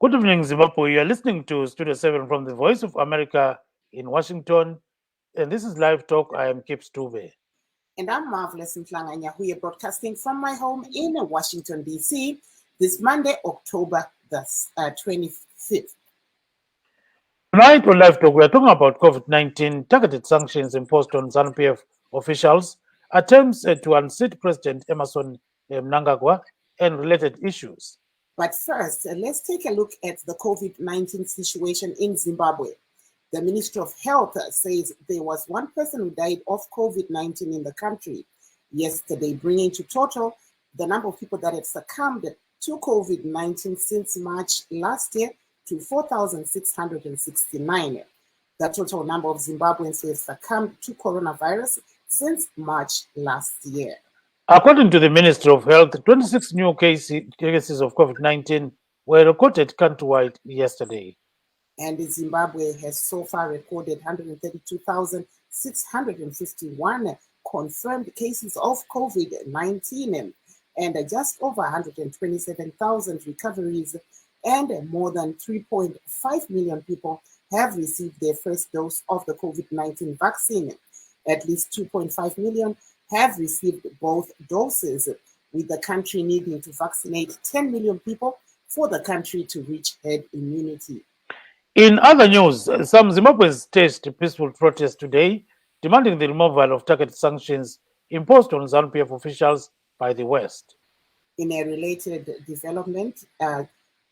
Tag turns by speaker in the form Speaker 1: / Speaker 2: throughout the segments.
Speaker 1: Good evening, Zimbabwe. You are listening to Studio 7 from the Voice of America in Washington. And this is Live Talk. I am Kip Stuve.
Speaker 2: And I'm Marvelous Mnangagwa, who are broadcasting from my home in Washington, D.C. this Monday, October the 25th.
Speaker 1: Tonight on Live Talk, we are talking about COVID-19, targeted sanctions imposed on ZANU-PF officials, attempts to unseat President Emerson Mnangagwa, and related issues.
Speaker 2: But first, let's take a look at the COVID-19 situation in Zimbabwe. The Ministry of Health says there was one person who died of COVID-19 in the country yesterday, bringing to total the number of people that have succumbed to COVID-19 since March last year to 4,669. The total number of Zimbabweans who have succumbed to coronavirus since March last year.
Speaker 1: According to the Ministry of Health, 26 new cases of COVID-19 were recorded countrywide yesterday.
Speaker 2: And Zimbabwe has so far recorded 132,651 confirmed cases of COVID-19 and just over 127,000 recoveries, and more than 3.5 million people have received their first dose of the COVID-19 vaccine. At least 2.5 million have received both doses, with the country needing to vaccinate 10 million people for the country to reach herd immunity.
Speaker 1: In other news, some Zimbabweans staged peaceful protests today, demanding the removal of targeted sanctions imposed on ZANU-PF officials by the West.
Speaker 2: In a related development,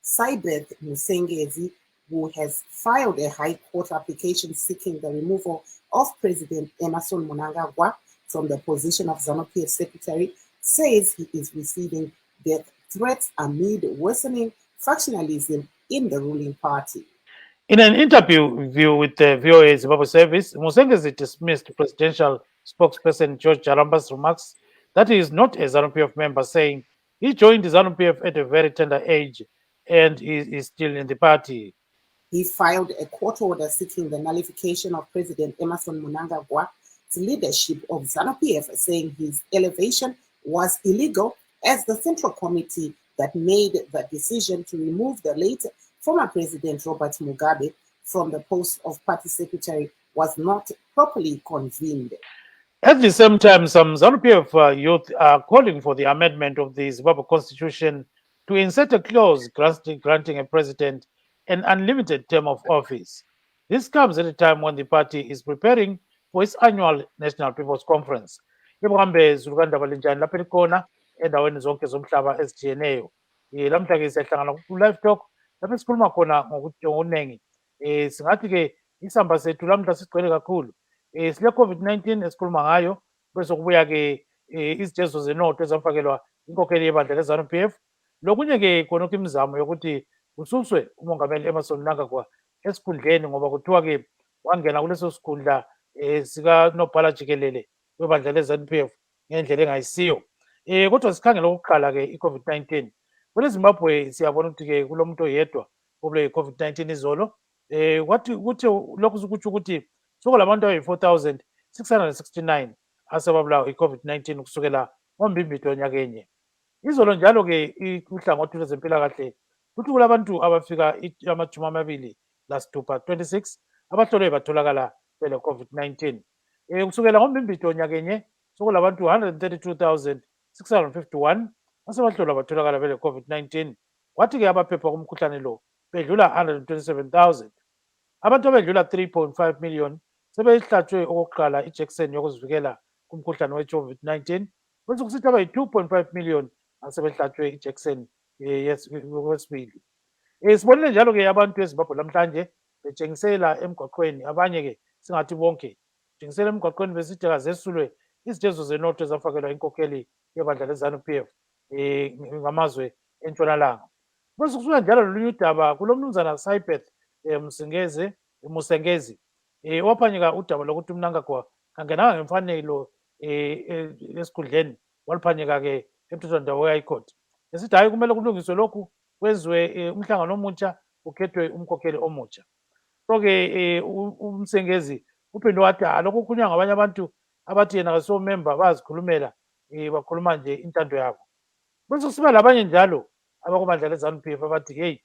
Speaker 2: Sybeth Musengezi, who has filed a High Court application seeking the removal of President Emerson Mnangagwa from the position of ZANU-PF Secretary, says he is receiving death threats amid worsening factionalism in the ruling party.
Speaker 1: In an interview with the VOA Zimbabwe service, Musengezi dismissed presidential spokesperson George Jaramba's remarks that he is not a ZANU-PF member, saying he joined the ZANU-PF at a very tender age and he is still in the party.
Speaker 2: He filed a court order seeking the nullification of President Emerson Mnangagwa's leadership of ZANU-PF, saying his elevation was illegal, as the Central Committee that made the decision to remove the late former President Robert Mugabe from the post of party secretary was not properly convened.
Speaker 1: At the same time, some ZANU-PF youth are calling for the amendment of the Zimbabwe Constitution to insert a clause granting a president an unlimited term of office. This comes at a time when the party is preparing for its annual National People's Conference. Ibuhambe zulukanda balinjani lapha elikhona endaweni zonke zomhlaba ezijiyeneyo. Lamhla-ke siyahlangana ku-Live Talk lapho esikhuluma khona ngokuningi. Singathi-ke isamba sethu lamhla sigcwele kakhulu. Sile COVID-19 esikhuluma ngayo, bese kubuya-ke izijezo zenotho ezafakelwa inkokheli yebandla le-ZANU-PF. Lokunye-ke khonokho imizamo yokuthi ususwe umongameli Emerson Mnangagwa esikhundleni, ngoba kuthiwa-ke wangena kuleso sikhundla sikanobhala jikelele webandla le-ZANU-PF ngendlela engayisiyo. Kodwa sikhangela okokuqala-ke i-COVID-19 kwele Zimbabwe, siyabona ukuthi-ke kulomuntu oyedwa obule i-COVID-19 izolo. Kuthi lokhu kutsho ukuthi sokulabantu abayi-4,669 asebabulawa i-COVID-19 kusukela ngoMbimbithi onyakenye. Izolo njalo-ke uhlangothi lwezempilakahle luthi kulabantu abafika amajumi 26 abahlolwe batholakala bele-COVID-19. Kusukela ngoMbimbithi onyakenye sokulabantu 132,651 asebahlolwa batholakala bele-COVID-19, kwathi-ke abaphepha kumkhuhlane lo bedlula 127,000. Abantu abedlula 3.5 million sebehlatshwe okokuqala ijekiseni yokuzivikela kumkhuhlane we-COVID-19, bese kusithi abayi-2.5 million asebehlatshwe ijekiseni yesibili. Sibonile njalo-ke abantu eZimbabwe namhlanje betshengisela emgwaqweni, abanye-ke singathi bonke betshengisela emgwaqweni besithi kazesulwe izijezo zenotho ezafakelwa inkokheli yebandla le-ZANU-PF ngamazwe entshonalanga. Bese kusuka njalo lolunye udaba kulomnumzana Sybeth Musengezi waphanyeka udaba lokuthi uMnangagwa kangenanga ngemfanelo esikhundleni, waliphanyeka-ke emthethwandaba we-High Court esithi hayi, kumele kulungiswe lokhu, kwenziwe umhlangano omutsha, kukhethwe umkhokheli omutsha. So-ke uMsengezi uphinde wathi lokhu kukhulunywa ngabanye abantu abathi yena kasomemba bazikhulumela, bakhuluma nje intando yabo. Bese kusiba labanye njalo abakubandla le-ZANU-PF abathi heyi,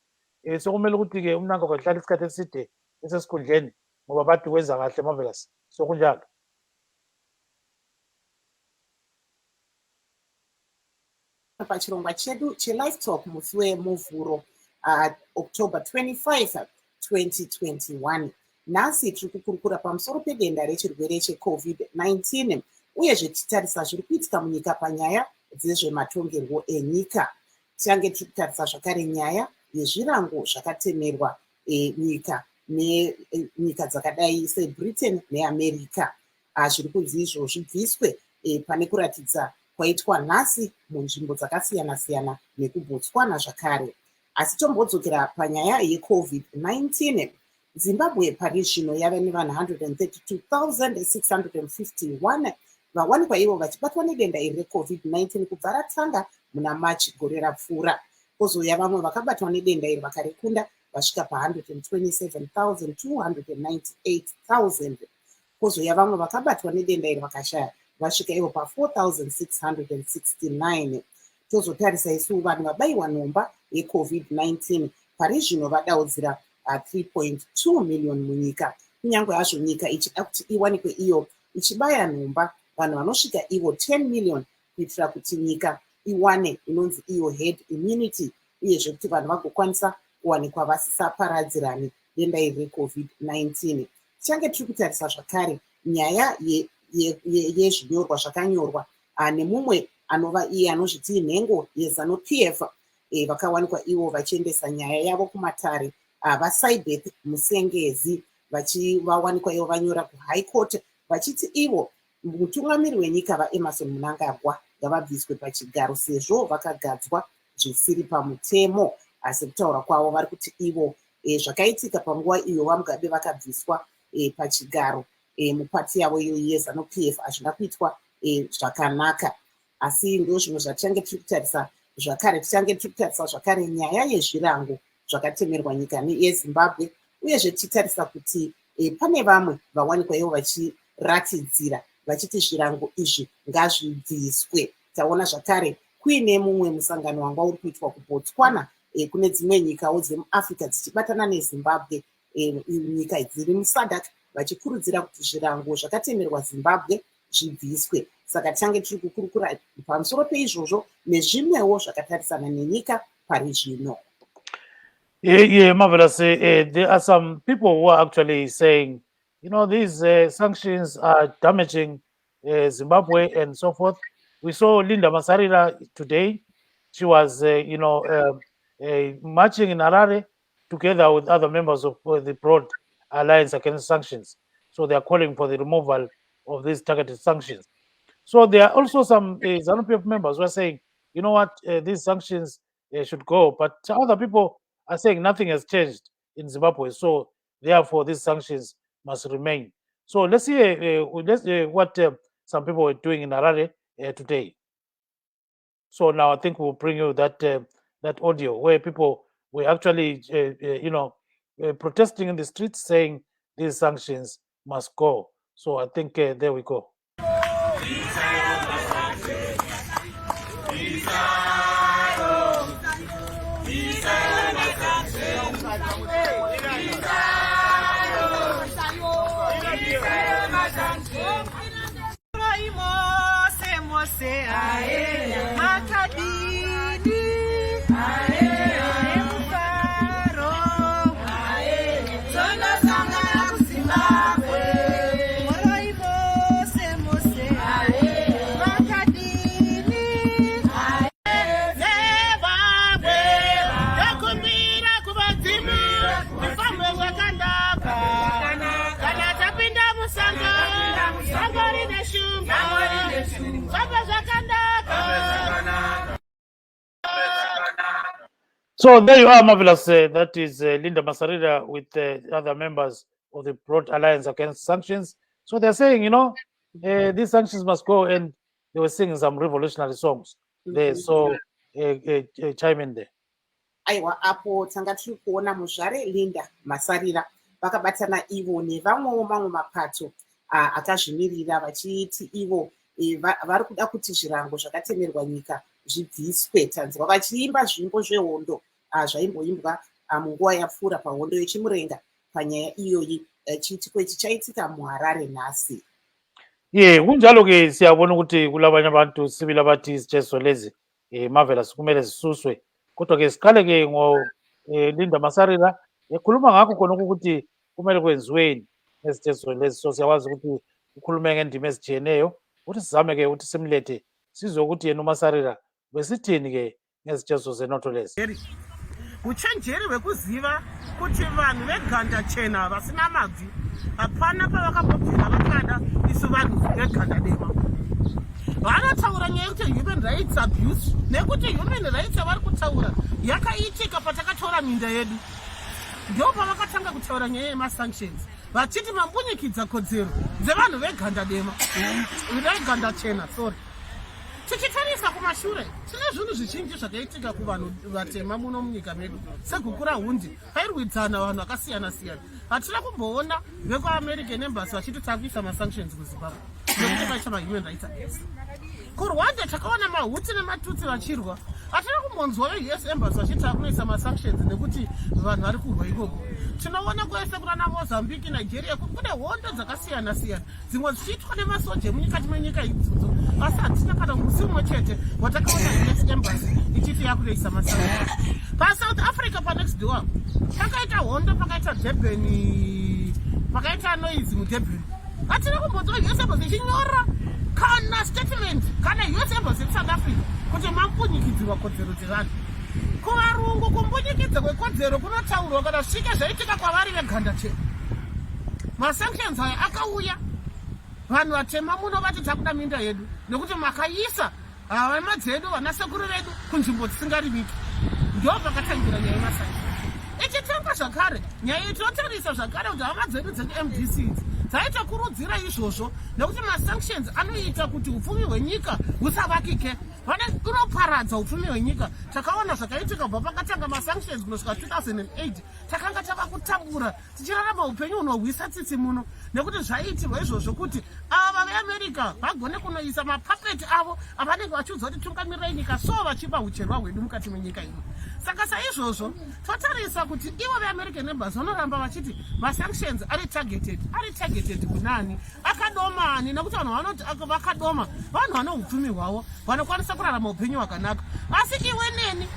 Speaker 1: sokumele ukuthi-ke uMnangagwa ahlale isikhathi eside esesikhundleni ngoba bathi wenza kahle Marvelous, sokunjalo.
Speaker 2: Pachirongwa chedu cheLivetalk musi wemuvhuro October 25, 2021. Nhasi tiri kukurukura pamusoro pedenda rechirwere cheCOVID-19 uyezve tichitarisa zviri kuitika munyika panyaya dzezvematongerwo enyika. Tichange tiri kutarisa zvakare nyaya yezvirango zvakatemerwa nyika nenyika dzakadai seBritain neAmerica. Zviri kunzi izvo zvibviswe pane kuratidza kwaitwa nhasi munzvimbo dzakasiyana-siyana nekuBotswana zvakare. Asi tombodzokera panyaya yeCOVID-19. Zimbabwe pari zvino yava nevanhu 132,651 vawanikwa ivo vachibatwa nedenda iri reCOVID-19 kubva ratanga muna Machi gore rapfuura. Kozouya vamwe vakabatwa nedenda iri vakarekunda vasvika pa127,298,000. Kozouya vamwe vakabatwa nedenda iri vakashaya vasvika ivo pa4,669. Tozotarisa isu vanhu vabayiwa nhomba yeCOVID-19 pari zvino vadaudzira 3.2 million munyika. Kunyange hazvo nyika ichida kuti iwanikwe iyo ichibaya nhomba vanhu vanosvika ivo 10 million kuitira kuti nyika iwane inonzi iyo herd immunity, uyezve kuti vanhu vagokwanisa kuwanikwa vasisaparadzirani denda iri reCOVID-19. Tichange tiri kutarisa zvakare nyaya yezvinyorwa zvakanyorwa nemumwe anova iye anozviti nhengo yeZANU-PF vakawanikwa ivo vachiendesa nyaya yavo kumatare. VaSaibeth Musengezi vawanikwa ivo vanyora kuHigh Court vachiti ivo mutungamiri wenyika vaEmmerson Mnangagwa ngavabviswe pachigaro sezvo vakagadzwa zvisiri pamutemo. Asi kutaura kwavo vari kuti ivo zvakaitika panguva iyo vaMugabe vakabviswa pachigaro mupati yavo iyo yeZANU-PF hazvina kuitwa zvakanaka. Asi ndo zvimwe zvatichange tiri kutarisa zvakare. Tichange tiri kutarisa zvakare nyaya yezvirango zvakatemerwa nyika yeZimbabwe, uyezve tichitarisa kuti pane vamwe vawanikwa ivo vachiratidzira vachiti zvirango izvi ngazvibviswe. Taona zvakare kuine mumwe musangano wanga uri kuitwa kuBotswana kune dzimwe nyikawo dzemuAfrica dzichibatana neZimbabwe, nyika dziri muSADC vachikurudzira kuti zvirango zvakatemerwa Zimbabwe zvibviswe. Saka tichange tiri kukurukura pamusoro peizvozvo nezvimwewo zvakatarisana nenyika pari zvino.
Speaker 1: Yeah, Marvelous. There are some people who are actually saying, these sanctions are damaging Zimbabwe and so forth. We saw Linda Masarira today. She was, marching in Harare together with other members of the Broad Alliance Against Sanctions. So they are calling for the removal of these targeted sanctions. So there are also some ZANU-PF members who are saying, you know what, these sanctions should go. But other people are saying nothing has changed in Zimbabwe. So therefore, these sanctions must remain. So let's see what some people were doing in Harare today. So now I think we'll bring you that audio where people were actually, protesting in the streets saying these sanctions must go. So I think there we go. So there you are, Marvelous. That is Linda Masarira with other members of the Broad Alliance Against Sanctions. So they're saying, these sanctions must go, and they were singing some revolutionary songs. They so chime in there.
Speaker 2: Aiwa apo tanga tiri kuona muzvare Linda Masarira vakabatana ivo nevamwewo mamwe mapato akazvimirira vachiti ivo vari kuda kuti zvirango zvakatemerwa nyika zvibviswe. Tanzwa vachiimba zvimbo zvehondo zvaimboimbwa munguva yapfuura pahondo yechimurenga panyaya iyoyi chiitiko ichi chaitika muHarare nhasi.
Speaker 1: Kunjalo-ke siyabona ukuthi kulabanye abantu sibili abathi izitshezo lezi marvelous kumele zisuswe, kodwa-ke siqale-ke Linda Masarira ekhuluma ngakho khonokho ukuthi kumele kwenziweni ngezitshezo lezi. So siyakwazi ukuthi ukhulume ngendima ezijiyeneyo ukuthi sizame-ke ukuthi simlethe sizwe ukuthi yena uMasarira besithini-ke ngezitshezo zenotho lezi.
Speaker 3: Uchenjeri hwekuziva kuti vanhu veganda chena vasina mabvi hapana pavakambobvira vakada isu vanhu veganda dema. Vanotaura nyaya yekuti human rights abuse nekuti human rights yavari kutaura yakaitika patakatora minda yedu. Ndo pavakatanga kutaura nyaya yemasanctions vachiti mambunyikidza kodzero dzevanhu veganda dema veganda chena. Sorry, tichitarisa kumashure tine zvinhu zvizhinji zvakaitika kuvanhu vatema muno munyika medu. Segukura hundi pairwidzana vanhu vakasiyana siyana. Hatina kumboona vekuamerican embassy vachiti takuisa masanctions kuZimbabwe nekuti vaita mahuman rights abuse. KuRwanda takaona mahuti nematutsi vachirwa. Hatina kumbonzwayo US embassy vachiti takuisa masanctions nekuti vanhu vari kurwa ikoko. Tinoona kwese kunana Mozambique, Nigeria kune hondo dzakasiyana siyana dzimwe dzichiitwa nemasoja emunyikati menyika idzodzo, asi hatina kana musi umwe chete watakaona US embassy ichiti yakuisa masanctions. PaSouth Africa panext door pakaita hondo, pakaita Durban, pakaita noise muDurban. Hatina kumbonzwa US embassy ichinyora kana statement kana US embassy South Africa kuti mampunyikidzwa kodzero dzevanhu. Kuvarungu kumbunyikidza kwekodzero kunotaurwa kana svike zvaitika kwavari veganda chena. Masanctions aya akauya vanhu vatema muno vati takuda minda yedu nekuti makaisa hama dzedu vanasekuru vedu kunzvimbo dzisingarimiki. Ndo pakatangira nyaya yemasanctions. Ichitanga zvakare nyaya itotarisa zvakare kuti hama dzedu dzeMDC dzaita kurudzira izvozvo nekuti masanctions anoita kuti upfumi hwenyika husavakike. Unoparadza upfumi hwenyika. Takaona zvakaitika kubva pakatanga masanctions kunosvika 2008 takanga tava kutambura tichirarama upenyu hunohwisa tsitsi muno nekuti zvaiitirwa izvozvo kuti ava veAmerica vagone kunoisa mapapeti avo avanenge vachiudza kuti tungamirai nyika so vachipa ucherwa hwedu mukati menyika ino. Saka saizvozvo totarisa kuti ivo veAmerican embassy vanoramba vachiti masanctions ari targeted kunani, akadomani, nekuti vanhu vanoti vakadoma vanhu vane upfumi hwavo vanokwanisa kurarama upenyu hwakanaka. Asi iwe neni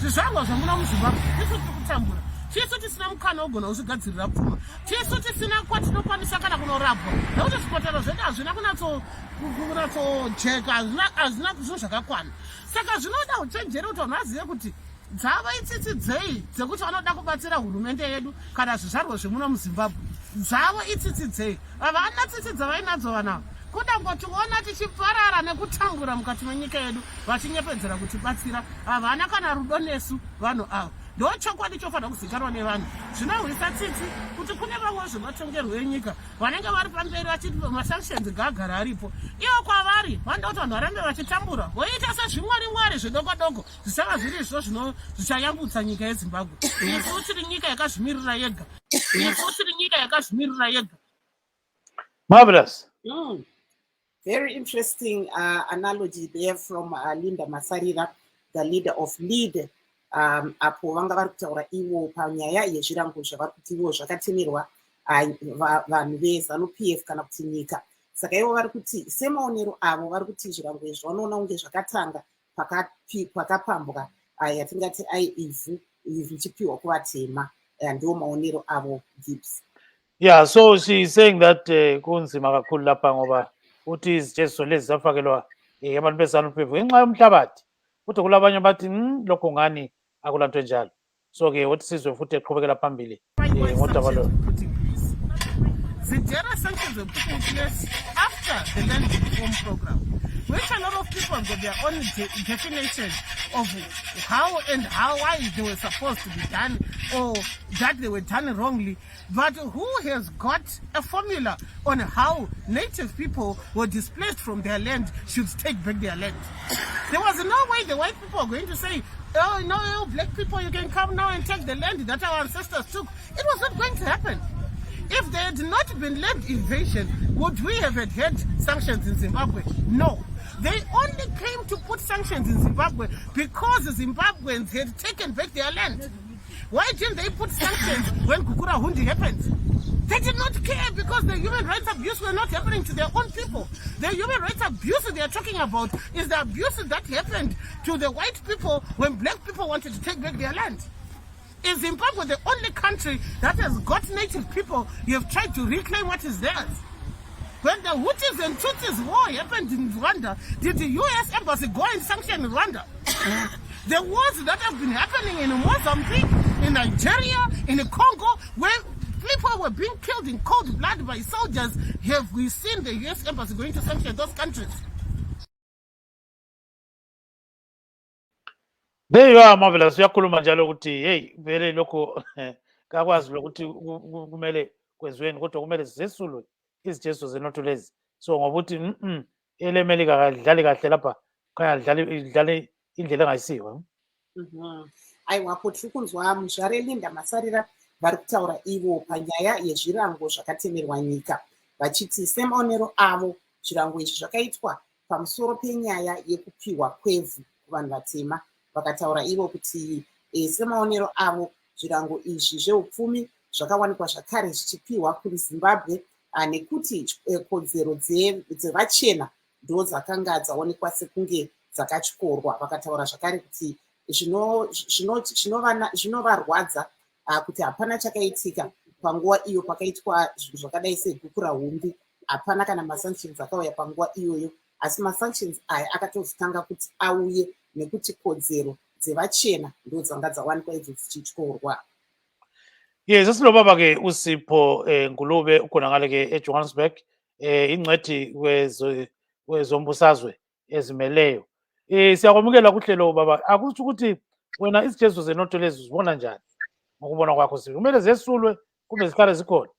Speaker 3: zvizvarwa zvamuna muZimbabwe tisu tiri kutambura, tisu tisina mukana wogona kuzvigadzirira pfuma, tisu tisina kwatinokwanisa kana kunorapwa nekuti zvipatara zvedu hazvina kunatsojeka, hazvina zvinhu zvakakwana. Saka zvinoda uchenjeri kuti vanhu vazive kuti dzava itsitsi dzei dzekuti vanoda kubatsira hurumende yedu kana zvizvarwa zvemuno muZimbabwe. Dzavo itsitsi dzei, havana tsitsi dzavainadzo vanavo. Kuda ngotiona tichiparara nekutambura mukati menyika yedu vachinyepedzera kutibatsira, havana kana rudo nesu vanhu ava. Ndo chokwadi chofanira kuzikanwa nevanhu. Zvinohwisa tsitsi kuti kune vamwe zvematongerwo enyika vanenge vari pamberi vachiti masanctions ngaagara aripo. Ivo kwavari vanoda kuti vanhu varambe vachitambura voita sezvimwari zvidoko doko zvisava zviri izvo zvichayambutsa nyika yeZimbabwe. Isu tiri nyika yakazvimirira yega.
Speaker 1: Marvelous.
Speaker 2: Very interesting analogy there from Linda Masarira, the leader of LEAD. Apo vanga vari kutaura ivo panyaya yezvirango zvavari kuti ivo zvakatemerwa vanhu veZANU-PF kana kuti nyika. Saka ivo vari kuti semaonero avo vari kuti zvirango izvi vanoona kunge zvakatanga pakapambwa yatingati ivhu richipiwa kuvatema. Ndio maonero avo Gibbs.
Speaker 1: Yeah, so she's saying that kunzima kakhulu lapha ngoba uthi izitshezo lezi zafakelwa abantu beZANU-PF ngenxa yomhlabathi, futhi kulabanye bathi lokho ngani akulanto enjalo. So ke wathi sizwe futhi eqhubekela phambili ngodaba lo.
Speaker 3: Zidera sanctions were put in place after the land reform program, which a lot of people have got their own definition of why they were supposed to be done or that they were done wrongly. But who has got a formula on how native people were displaced from their land should take back their land? There was no way the white people are going to say, oh no, black people, you can come now and take the land that our ancestors took. It was not going to happen. If there had not been land invasion, would we have had sanctions in Zimbabwe? No. They only came to put sanctions in Zimbabwe because the Zimbabweans had taken back their land. Why didn't they put sanctions when Kukura Hundi happened? They did not care because the human rights abuse were not happening to their own people. The human rights abuse that they are talking about is the abuse that happened to the white people when black people wanted to take back their land. Is Zimbabwe the only country that has got native people you have tried to reclaim what is theirs? When the Hutus and Tutsis war happened in Rwanda, did the US embassy go and sanction Rwanda? The wars that have been happening in Mozambique, in Nigeria, in the Congo, where people were being killed in cold blood by soldiers, have we seen the US embassy going to sanction those countries?
Speaker 1: There you are, Marvelous. Uyakhuluma njalo ukuthi hey vele lokho kakwazi lokuthi kumele kwenziweni kodwa kumele sizesulwe izijezo zenotho lezi. So ngokuthi elemelika kadlali kahle lapha khanya idlale indlela engayisiyo.
Speaker 2: Aiwa kuti kunzwa muzvare Linda Masarira vari kutaura ivo panyaya yezvirango zvakatemerwa nyika vachiti semaonero avo zvirango izvi zvakaitwa pamusoro penyaya yekupiwa kwevhu kuvanhu vatema. Vakataura ivo kuti semaonero avo zvirango izvi zveupfumi zvakawanikwa zvakare zvichipiwa kuri Zimbabwe nekuti kodzero dzevachena ndo dzakanga dzaonekwa sekunge dzakatyorwa. Vakataura zvakare kuti zvinovarwadza kuti hapana chakaitika panguva iyo pakaitwa zvinhu zvakadai seguku rahumbi. Hapana kana masanctions akauya panguva iyoyo, asi masanctions aya akatozotanga kuti auye nekuti kodzero dzevachena ndo dzanga dzawanikwa idzo dzichityorwa.
Speaker 1: Yes, sesilobaba-ke uSipho Ngulube ukhonangale-ke eJohannesburg ingcwethi wezombusazwe ezimeleyo. Siyakwamukela kuhlelo baba. Akusho ukuthi wena izijezo zenotho lezi uzibona njani ngokubona kwakho? Kumele zesulwe kumbe zihlale zikhona?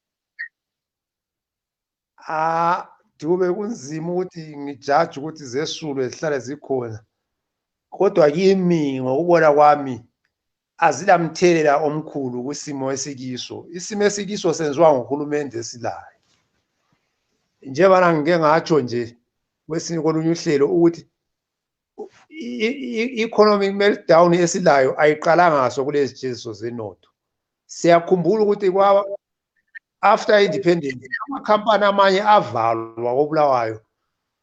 Speaker 4: Dube kunzima ukuthi ngijaji ukuthi zesulwe zihlale zikhona, kodwa kimi ngokubona kwami azilamthelela omkhulu kwisimo esikiso. Isimo esikiso senziwa nguhulumende esilayo. Njengoba ngike ngatsho nje kwesinye kolunye uhlelo ukuthi i-economic meltdown esilayo ayiqalanga ngaso kulezi jezo zenotho. Siyakhumbula ukuthi after independence amakhampani amanye avalwa koBulawayo,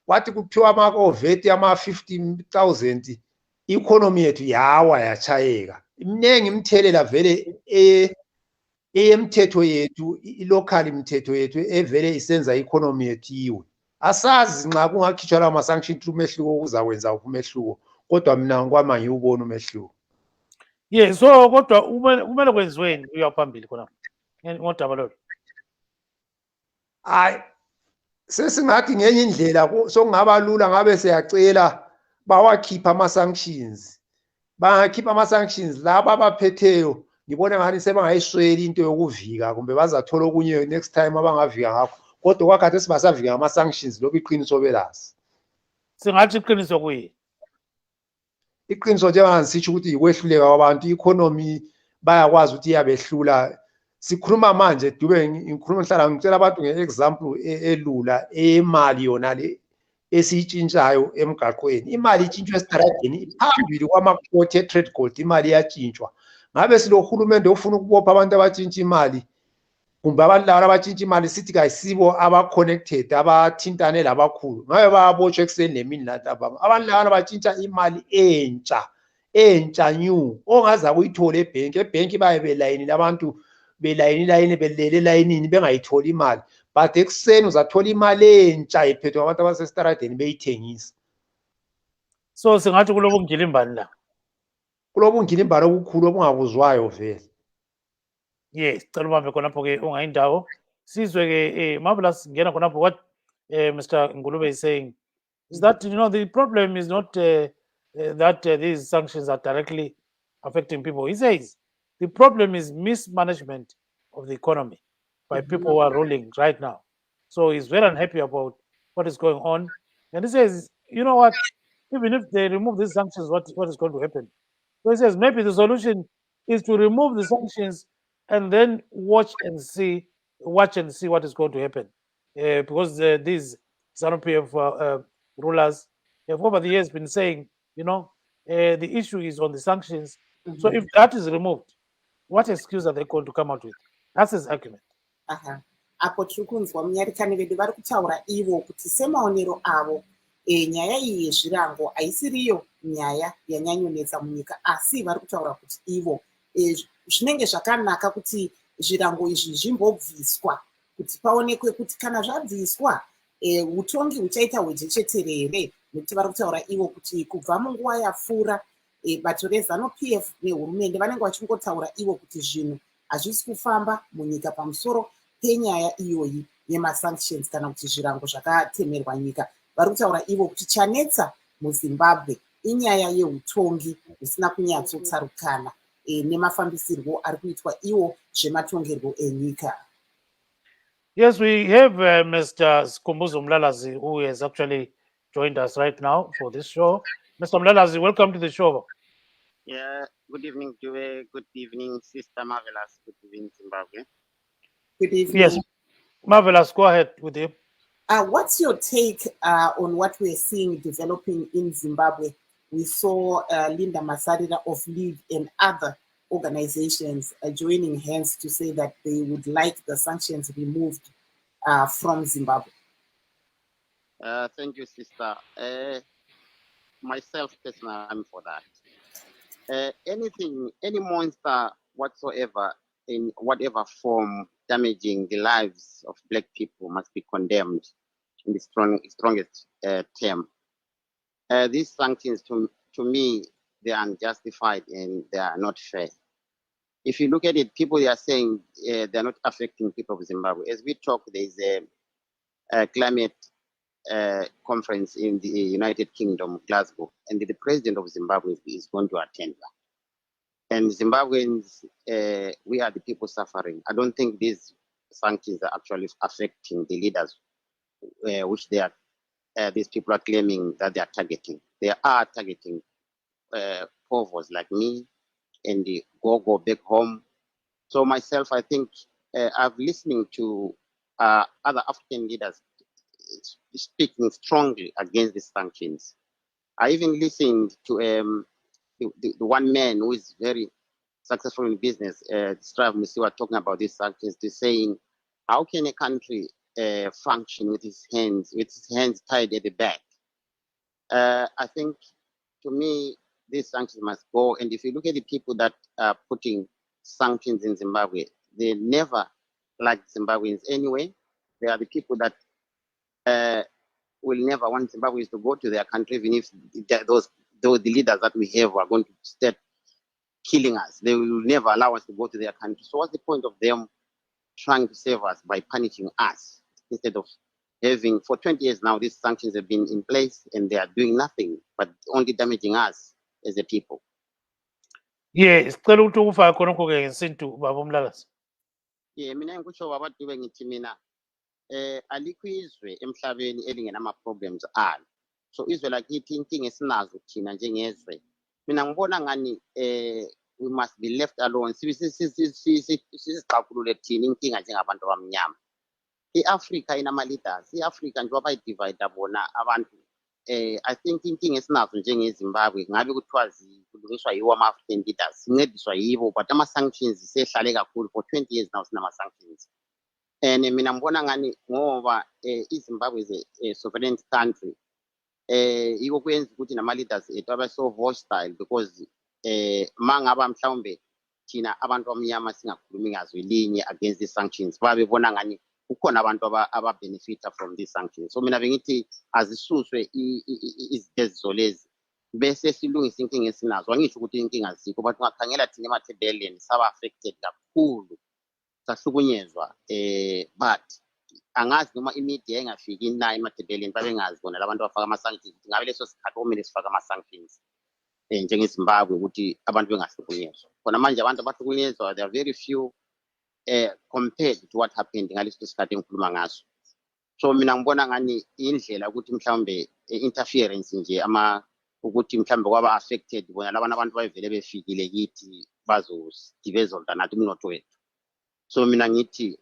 Speaker 4: kwathi kuphiwa ama-oveti ama-15,000, i-economy yethu yawa yachayeka. Imningi imthelela vele eyemthetho yethu, i-local imthetho yethu evele isenza i-economy yethu iwe. Asazi nxa kungakhitshwa lawo ma-sanction umehluko kuzakwenza umehluko, kodwa mina ngikwami angiwuboni umehluko.
Speaker 1: Yes, so kodwa kumele kwenziweni uya phambili khona ngodaba lolo.
Speaker 4: Hayi, sesingathi ngenye indlela sokungaba lula ngabe siyacela bawakhipha ama-sanctions. Bangakhipha ama-sanctions laba abaphetheyo ngibona ngani sebangayisweli into yokuvika kumbe bazathola okunye next time abangavika ngakho, kodwa kwakhathesi basavika ngama-sanctions lokhu iqiniso belasi.
Speaker 1: Singathi iqiniso kuyi
Speaker 4: Iqiniso njengoba ngisitsho ukuthi yikwehluleka kwabantu, i-economy bayakwazi ukuthi iyabehlula. Sikhuluma manje Dube ngikhuluma ngihlala ngicela abantu nge-example elula emali yona le esiyitshintshayo emgaqweni. Imali itshintshwa esitaradeni phambili kwama-court e-trade gold, imali iyatshintshwa. Ngabe silohulumende ofuna ukubopha abantu abatshintsha imali kumbe abantu laba abatshintsha imali sithi kayisibo aba-connected abathintane labakhulu, ngabe bayabotshwa ekuseni nemini nantambama. Abantu laba abatshintsha imali entsha new ongaza kuyithola ebhenki baye belayinile, abantu belayini belele elayinini bengayitholi imali, but ekuseni uzathola imali entsha iphethwe ngabantu abasesitaradeni beyithengisa.
Speaker 1: so singathi kulobungilimbani la,
Speaker 4: kulobungilimbani obukhulu obungabuzwayo vele.
Speaker 1: yes, cela ubambe khonapho-ke ungayindawo sizwe-ke Marvelous ngena khonapho. What Mr. Ngulube is saying is that the problem is not that these sanctions are directly affecting people. He says the problem is mismanagement of the economy by people who are ruling right now. So he's very unhappy about what is going on, and he says, you know what, even if they remove these sanctions, what is going to happen? So he says maybe the solution is to remove the sanctions and then watch and see what is going to happen, because these ZANU-PF rulers have over the years been saying, the issue is on the sanctions. So if that is removed, what excuse are they going to come out with? That's his argument.
Speaker 2: Aha. Apo tiri kunzwa munyarikani vedu vari kutaura ivo kuti semaonero avo nyaya iyi yezvirango haisiriyo nyaya yanyanyonetsa munyika, asi vari kutaura kuti ivo zvinenge zvakanaka kuti zvirango izvi zvimbobviswa kuti paonekwe kuti kana zvabviswa utongi huchaita hwejechetere here, nekuti vari kutaura ivo kuti kubva munguva yapfuura bato rezanu-pf nehurumende vanenge vachingotaura ivo kuti zvinhu hazvisi kufamba munyika pamusoro penyaya iyoyi yemasanctions kana kuti zvirango zvakatemerwa nyika. Vari kutaura ivo kuti chanetsa muZimbabwe inyaya yeutongi husina kunyatsotsarukana nemafambisirwo ari kuitwa iwo zvematongerwo enyika.
Speaker 1: Yes, we have Mr. Skumbuzo Mlalazi, who has actually joined us right now for this show. Mr. Mlalazi, welcome to the show.
Speaker 5: Yeah, good evening, Joe. Good evening, Sister Marvelous. Good evening, Zimbabwe.
Speaker 2: Good evening.
Speaker 1: Yes, Marvelous, go ahead with you.
Speaker 2: What's your take on what we're seeing developing in Zimbabwe? We saw Linda Masarira of League and other organizations joining hands to say that they would like the sanctions removed from Zimbabwe.
Speaker 5: Thank you, Sister. Myself, personally, I'm for that. Any monster whatsoever, in whatever form, damaging the lives of Black people must be condemned in the strongest term. These sanctions, to me, they are unjustified and they are not fair. If you look at it, people are saying they're not affecting people of Zimbabwe. As we talk, there is a climate conference in the United Kingdom, Glasgow, and the president of Zimbabwe is going to attend that. And Zimbabweans, we are the people suffering. I don't think these sanctions are actually affecting the leaders, which they are. These people are claiming that they are targeting. They are targeting povos like me and the go back home. So myself, I think I've listening to other African leaders speaking strongly against the sanctions. I even listened to the one man who is very successful in business, Strive Musiwa, talking about these sanctions, to saying, how can a country function with its hands tied at the back? I think, to me, these sanctions must go. And if you look at the people that are putting sanctions in Zimbabwe, they never like Zimbabweans anyway. They are the people that will never want Zimbabweans to go to their country, even if the leaders that we have are going to start killing us. They will never allow us to go to their country. So what's the point of them trying to save us by punishing us instead of having, for 20 years now, these sanctions have been in place and they are doing nothing but only damaging us as a people.
Speaker 1: Yes, sicela ukuthi ukufaka khonokho-ke ngesintu Baba Mlalazi.
Speaker 5: Mina ngikutsho baba Dube ngithi mina alikho izwe emhlabeni elingenama-problems alo. So izwe lakithi inkinga esinazo thina njengezwe. Mina ngibona ngani we must be left alone. Siziqaqulule thina inkinga njengabantu abamnyama. I-Afrika inama-leaders. I-Afrika njengoba bayidivide bona abantu. I think inkinga esinazo njengeZimbabwe ngabe kuthiwa kulungiswa yiwo ama-African leaders. Sincediswa yibo, but ama-sanctions sehlale kakhulu for 20 years now sinama-sanctions. And mina ngibona ngani ngoba iZimbabwe is a sovereign country. Yiko kwenza ukuthi nama-leaders ethu abe so hostile because mangaba mhlawumbe thina abantu abamnyama singakhulumi ngazwi linye against these sanctions babebona ngani kukhona abantu ababenefita from these sanctions. So mina bengithi azisuswe izinto lezi bese silungisa inkinga esinazo. Angisho ukuthi inkinga azikho, but ungakhangela thina emathebeleni saba affected kakhulu, sahlukunyezwa, but angazi noma imedia engafiki na emathebeleni babengazi bona labantu abafaka ama-sanctions ngabe leso sikhathi okumele sifake ama-sanctions njengeZimbabwe ukuthi abantu bengahlukunyezwa. Khona manje abantu abahlukunyezwa, they are very few compared to what happened ngaleso sikhathi engikhuluma ngaso. So mina ngibona ngani indlela ukuthi mhlawumbe interference nje ukuthi mhlawumbe kwaba affected bona labana abantu bayivele befikile kithi bazodibezolta nathi umnotho wethu. So mina ngithi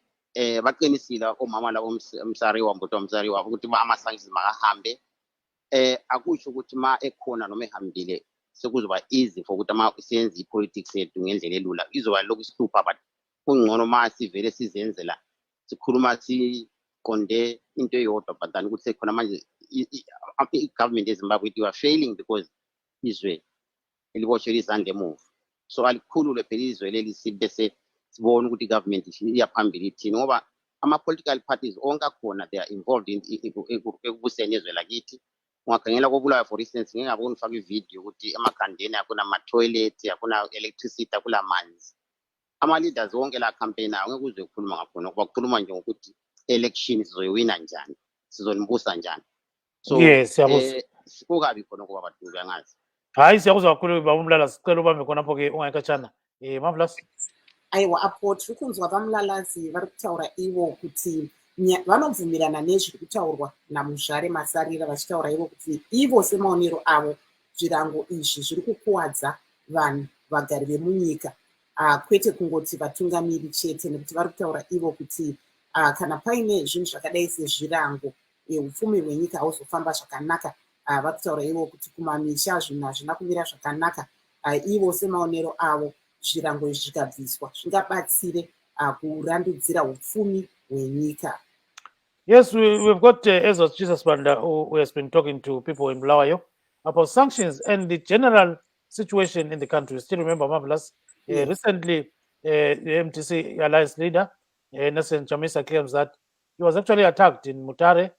Speaker 5: baqinisile omama labo umsariwa mboto umsariwa ukuthi ama-sanctions makahambe. Akusho ukuthi ma ekhona noma ehambile sekuzoba easy for ukuthi siyenze i-politics yethu ngendlela elula. Izoba lokhu isihlupha, but kungcono ma sivele sizenzela sikhuluma siqonde into eyodwa, but than ukuthi sekhona manje i-government eZimbabwe you are failing because izwe eliboshwe izandla emuva. So alikhulule phela izwe leli sibese sibone ukuthi i-government iya phambili ithini, ngoba ama-political parties onke akhona they are involved ekubuseni ezwe lakithi. Ungakhangela koBulawayo for instance, ngeke ngabona ufaka ivideo ukuthi emakhandeni akuna ama-toilet, akuna electricity, akula manzi. Ama-leaders wonke la campaign awo ngeke uzwe ukukhuluma ngakhona, kuba kukhuluma nje ngokuthi election sizoyiwina njani, sizonibusa njani. So
Speaker 1: Yes,
Speaker 5: kukabi khona kuba abantu uyangazi.
Speaker 1: hayi siyakuzwa kakhulu babumlala, sicela ubambe khonapho ke ungayikatshana. Marvelous.
Speaker 2: Aiwa apo tiri kunzwa vamulalazi vari kutaura ivo kuti vanobvumirana nezviri kutaurwa naMuzvare Masarira, vachitaura ivo kuti ivo semaonero avo zvirango izvi zviri kukuwadza vanhu vagari vemunyika, kwete kungoti vatungamiri chete, nekuti vari kutaura ivo kuti kana paine zvinhu zvakadai sezvirango upfumi hwenyika hauzofamba zvakanaka. Vari kutaura ivo kuti kumamisha zvinhu hazvina kumira zvakanaka. Ivo semaonero avo zvirango izvi zvikabviswa zvingabatsire kurandudzira upfumi hwenyika.
Speaker 1: Yes, we've got Ezos Jesus Banda who has been talking to people in Bulawayo about sanctions and the general situation in the country. Still remember, Marvelous,
Speaker 2: Yes.
Speaker 1: recently the MTC Alliance leader, Nelson Chamisa, claims that he was actually attacked in Mutare,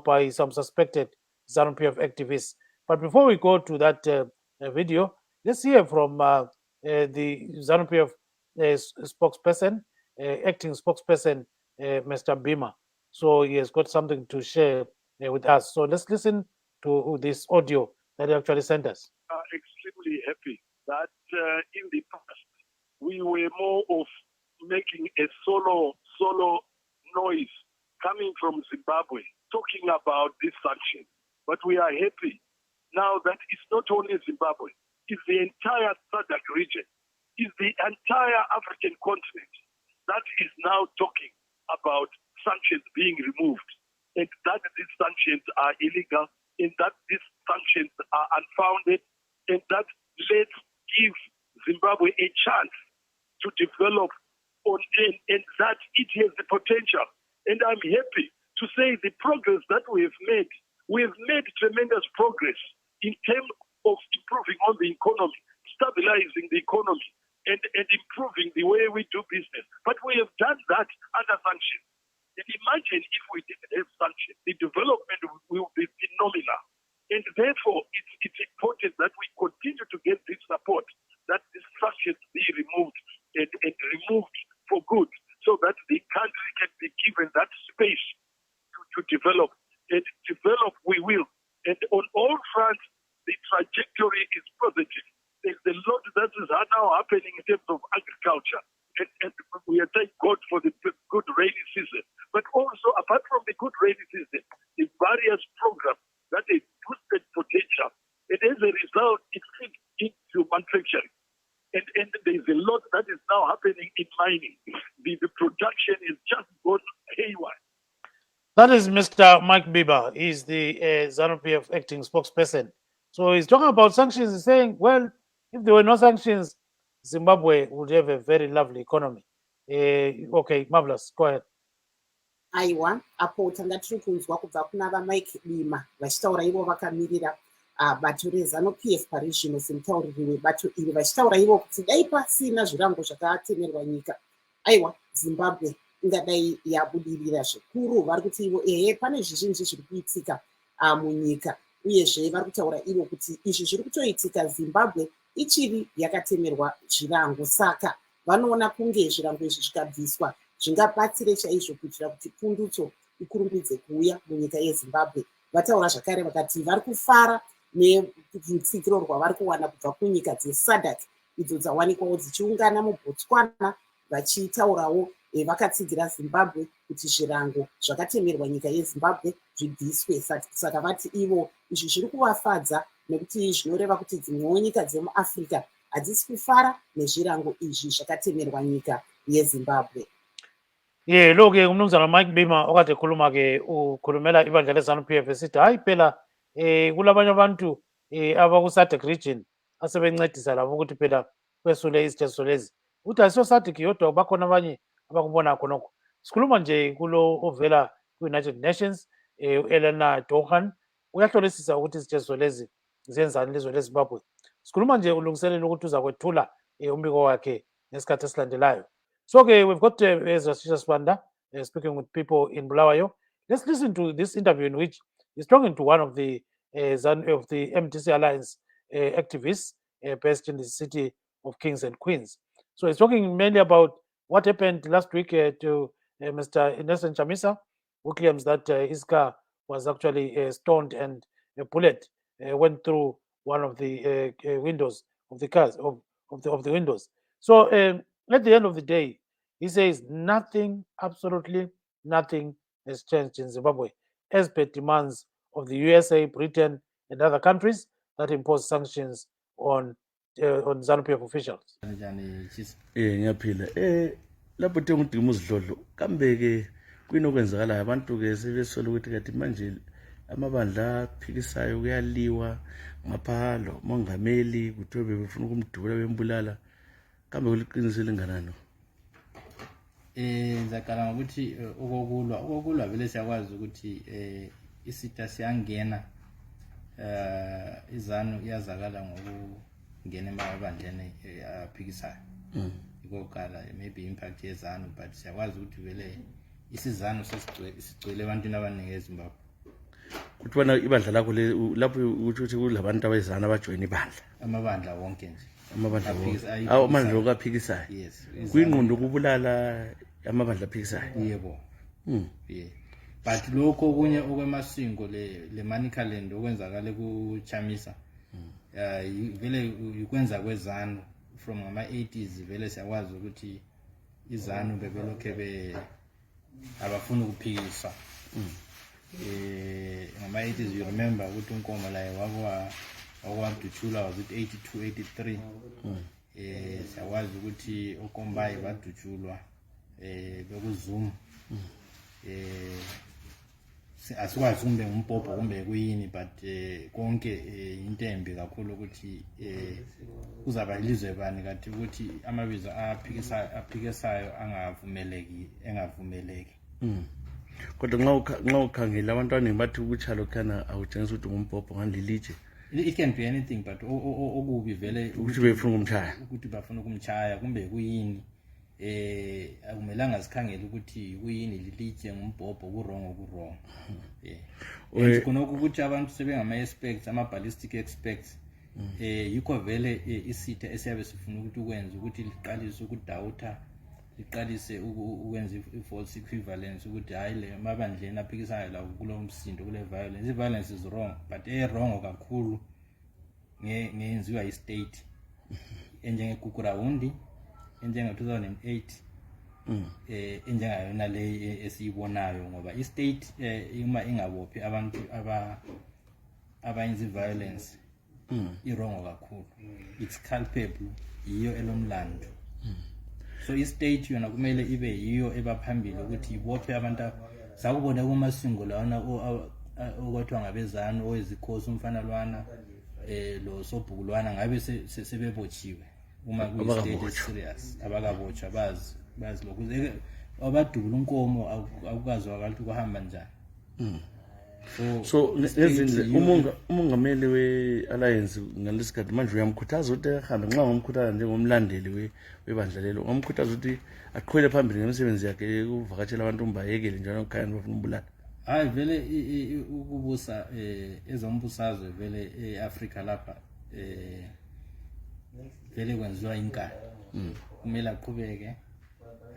Speaker 1: by some suspected ZANU-PF activists. But before we go to that video, let's hear from the ZANU-PF spokesperson, acting spokesperson, Mr. Bima. So he has got something to share with us. So let's listen to this audio that he actually sent us.
Speaker 6: Extremely happy that in the past we were more of making a solo noise coming from Zimbabwe talking about this sanction. But we are happy now that it's not only Zimbabwe, it's the entire SADC region, it's the entire African continent that is now talking about sanctions being removed, and that these sanctions are illegal, and that these sanctions are unfounded, and that let's give Zimbabwe a chance to develop and that it has the potential. And I'm happy to say the progress that we have made tremendous progress in terms of improving on the economy, stabilizing the economy, and improving the way we do business. But we have done that under sanctions. And imagine if we didn't have sanctions, the development will be phenomenal. And therefore, it's important that we continue to get this support, that these sanctions be removed and removed for good, so that the country can be given that space to develop. And develop we will. And on all fronts, the trajectory is positive. There's a lot that is now happening in terms of agriculture. And we are thank God for the good rainy season. But also, apart from the good rainy season, the various programs that have boosted potential. And as a result, it feeds into manufacturing. And there's a lot that is now happening in mining. The production is just gone haywire.
Speaker 1: That is Mr. Mike Bieber. He's the ZANU-PF acting spokesperson. So he's talking about sanctions. He's saying, well, if there were no sanctions, Zimbabwe would have a very lovely economy. Okay, Marvelous, go ahead.
Speaker 2: Aiwa, apo tanga tiri kunzwa kubva kuna vaMike Bima vachitaura ivo vakamirira bato reZANU-PF parizvino semutauriri webato iri, vachitaura ivo kuti dai pasina zvirango zvakatemerwa nyika, aiwa Zimbabwe ingadai yabudirira zvikuru. Vari kuti ivo pane zvizhinji zviri kuitika munyika, uyezve vari kutaura ivo kuti izvi zviri kutoitika Zimbabwe ichiri yakatemerwa zvirango. Saka vanoona kunge zvirango izvi zvikabviswa zvingabatsire chaizvo kuitira kuti pundutso ikurumbidze kuuya munyika yeZimbabwe. Vataura zvakare vakati vari kufara nerutsikiro rwavari kuwana kubva kunyika dzeSADC idzo dzawanikwawo dzichiungana muBotswana, vachitaurawo vakatsigira Zimbabwe kuti zvirango zvakatemerwa nyika yeZimbabwe zvibviswe. Saka vati ivo izvi zviri kuvafadza, nekuti zvinoreva kuti dzimwewo nyika dzemuAfrica hadzisi kufara nezvirango izvi zvakatemerwa nyika yeZimbabwe.
Speaker 1: Lo-ke umnumzana Mike Bima okade ekhuluma-ke ukhulumela ibandla leZANU-PF esithi hayi phela kulabanye abantu abaku-SADC region asebencedisa labo ukuthi phela kwesule izitezo lezi ukuthi asiso-SADC yodwa bakhona abanye abakubona khonokho. Sikhuluma nje kulo ovela ku-United Nations u-Elena Dohan uyahlolisisa ukuthi izitezo lezi zenzani ilizwe leZimbabwe. Sikhuluma nje ulungiselela ukuthi uzakwethula umbiko wakhe ngesikhathi esilandelayo. So-ke we've got Ezra Sibanda speaking with people in Bulawayo. Let's listen to this interview in which he's talking to one of the MDC Alliance activists based in the city of Kings and Queens. So he's talking mainly about what happened last week to Mr. Innocent Chamisa, who claims that his car was actually stoned and a bullet went through one of the windows of the cars of the windows. So at the end of the day, he says nothing, absolutely nothing has changed in Zimbabwe as per demands of the USA, Britain, and other countries that impose sanctions on ZANU-PF officials.
Speaker 7: Ngiyaphila lapho ngidinga uzidlodlo kambe ke kwinokwenzakalayo abantu ke sebesola ukuthi kathi manje amabandla aphikisayo kuyaliwa ngaphalo mongameli kuthiwe befuna ukumdubula bembulala kambe kuliqiniso linganani.
Speaker 8: Ngizakala ukuthi okokulwa vele siyakwazi ukuthi isita siyangena izanu iyazakala ngokungena emabandleni aphikisayo ikokala maybe impact yezanu but siyakwazi ukuthi vele isizanu sesigcwele ebantwini abaningi eZimbabwe.
Speaker 7: Kuthiwa ibandla lakho lapho ukuthi kulabantu abayizana abajoyina ibandla
Speaker 8: amabandla wonke nje
Speaker 7: amabandla okaphikisayo.
Speaker 8: Yes,
Speaker 7: kwingqondo kubulala amabandla aphikisayo.
Speaker 8: Yebo. Yeah. But lokho okunye okwemasingo le money calendar okwenzakala kuChamisa vele ikwenza kwezanu from ama-80s vele siyakwazi ukuthi izanu bebelokhe abafuna ukuphikisa. Ngama-80s you remember ukuthi uNkomo laye wakwadutshula was it 82 83. Siyakwazi ukuthi okombayi badutshulwa bekuZoom. Asikwazi kumbe ngumpopho kumbe kuyini but konke into embi kakhulu ukuthi kuzaba ilizwe bani kanti ukuthi amabizo aphikisayo engavumeleki.
Speaker 7: Kodwa nxa ukhangela abantwana bathi ukutshalo khana awutshengisa ukuthi ngumpopho ngalilitshe.
Speaker 8: It can be anything but okubi vele
Speaker 7: ukuthi befuna ukumtshaya
Speaker 8: ukuthi bafuna ukumtshaya kumbe kuyini akumelanga sikhangele ukuthi kuyini lilitshe ngumpopho kurong. Khonokho ukuthi abantu sebengama-experts ama-ballistic experts yikho vele isitha esiyabe sifuna ukuthi ukwenza ukuthi liqalise ukudawutha liqalise ukwenza i-false equivalence ukuthi hayi le mabandleni aphikisayo la kulo msindo kule violence. I-violence is wrong but wrong kakhulu ngenziwa i-state enjengeGugurawundi enjenge-2008 enjengayona le esiyibonayo ngoba i-state uma ingabophi abantu abayenza i-violence i-wrong kakhulu. It's culpable yiyo elomlando. So i-state yona kumele ibe yiyo ebaphambili ukuthi ibophe abantu sakubona kumasingo lawana okwathiwa ngabezanu owezikhosi umfana lwana lo sobhukulwana ngabe sebebotshiwe uma ku-state serious abakabotshwa bazi lokhu abadubula unkomo akukazwakala ukuthi kuhamba njani.
Speaker 7: So umongameli we-alliance ngalesikhathi manje uyamkhuthaza ukuthi ahambe nxa ngomkhuthaza njengomlandeli webandla lelo ngamkhuthaza ukuthi aqhubele phambili ngemisebenzi yakhe ukuvakatshela abantu umbayekele njalo kukhanya bafuna umbulala.
Speaker 8: Hayi vele ukubusa ezombusazwe vele eAfrika lapha vele kwenziwa inkani kumele aqhubeke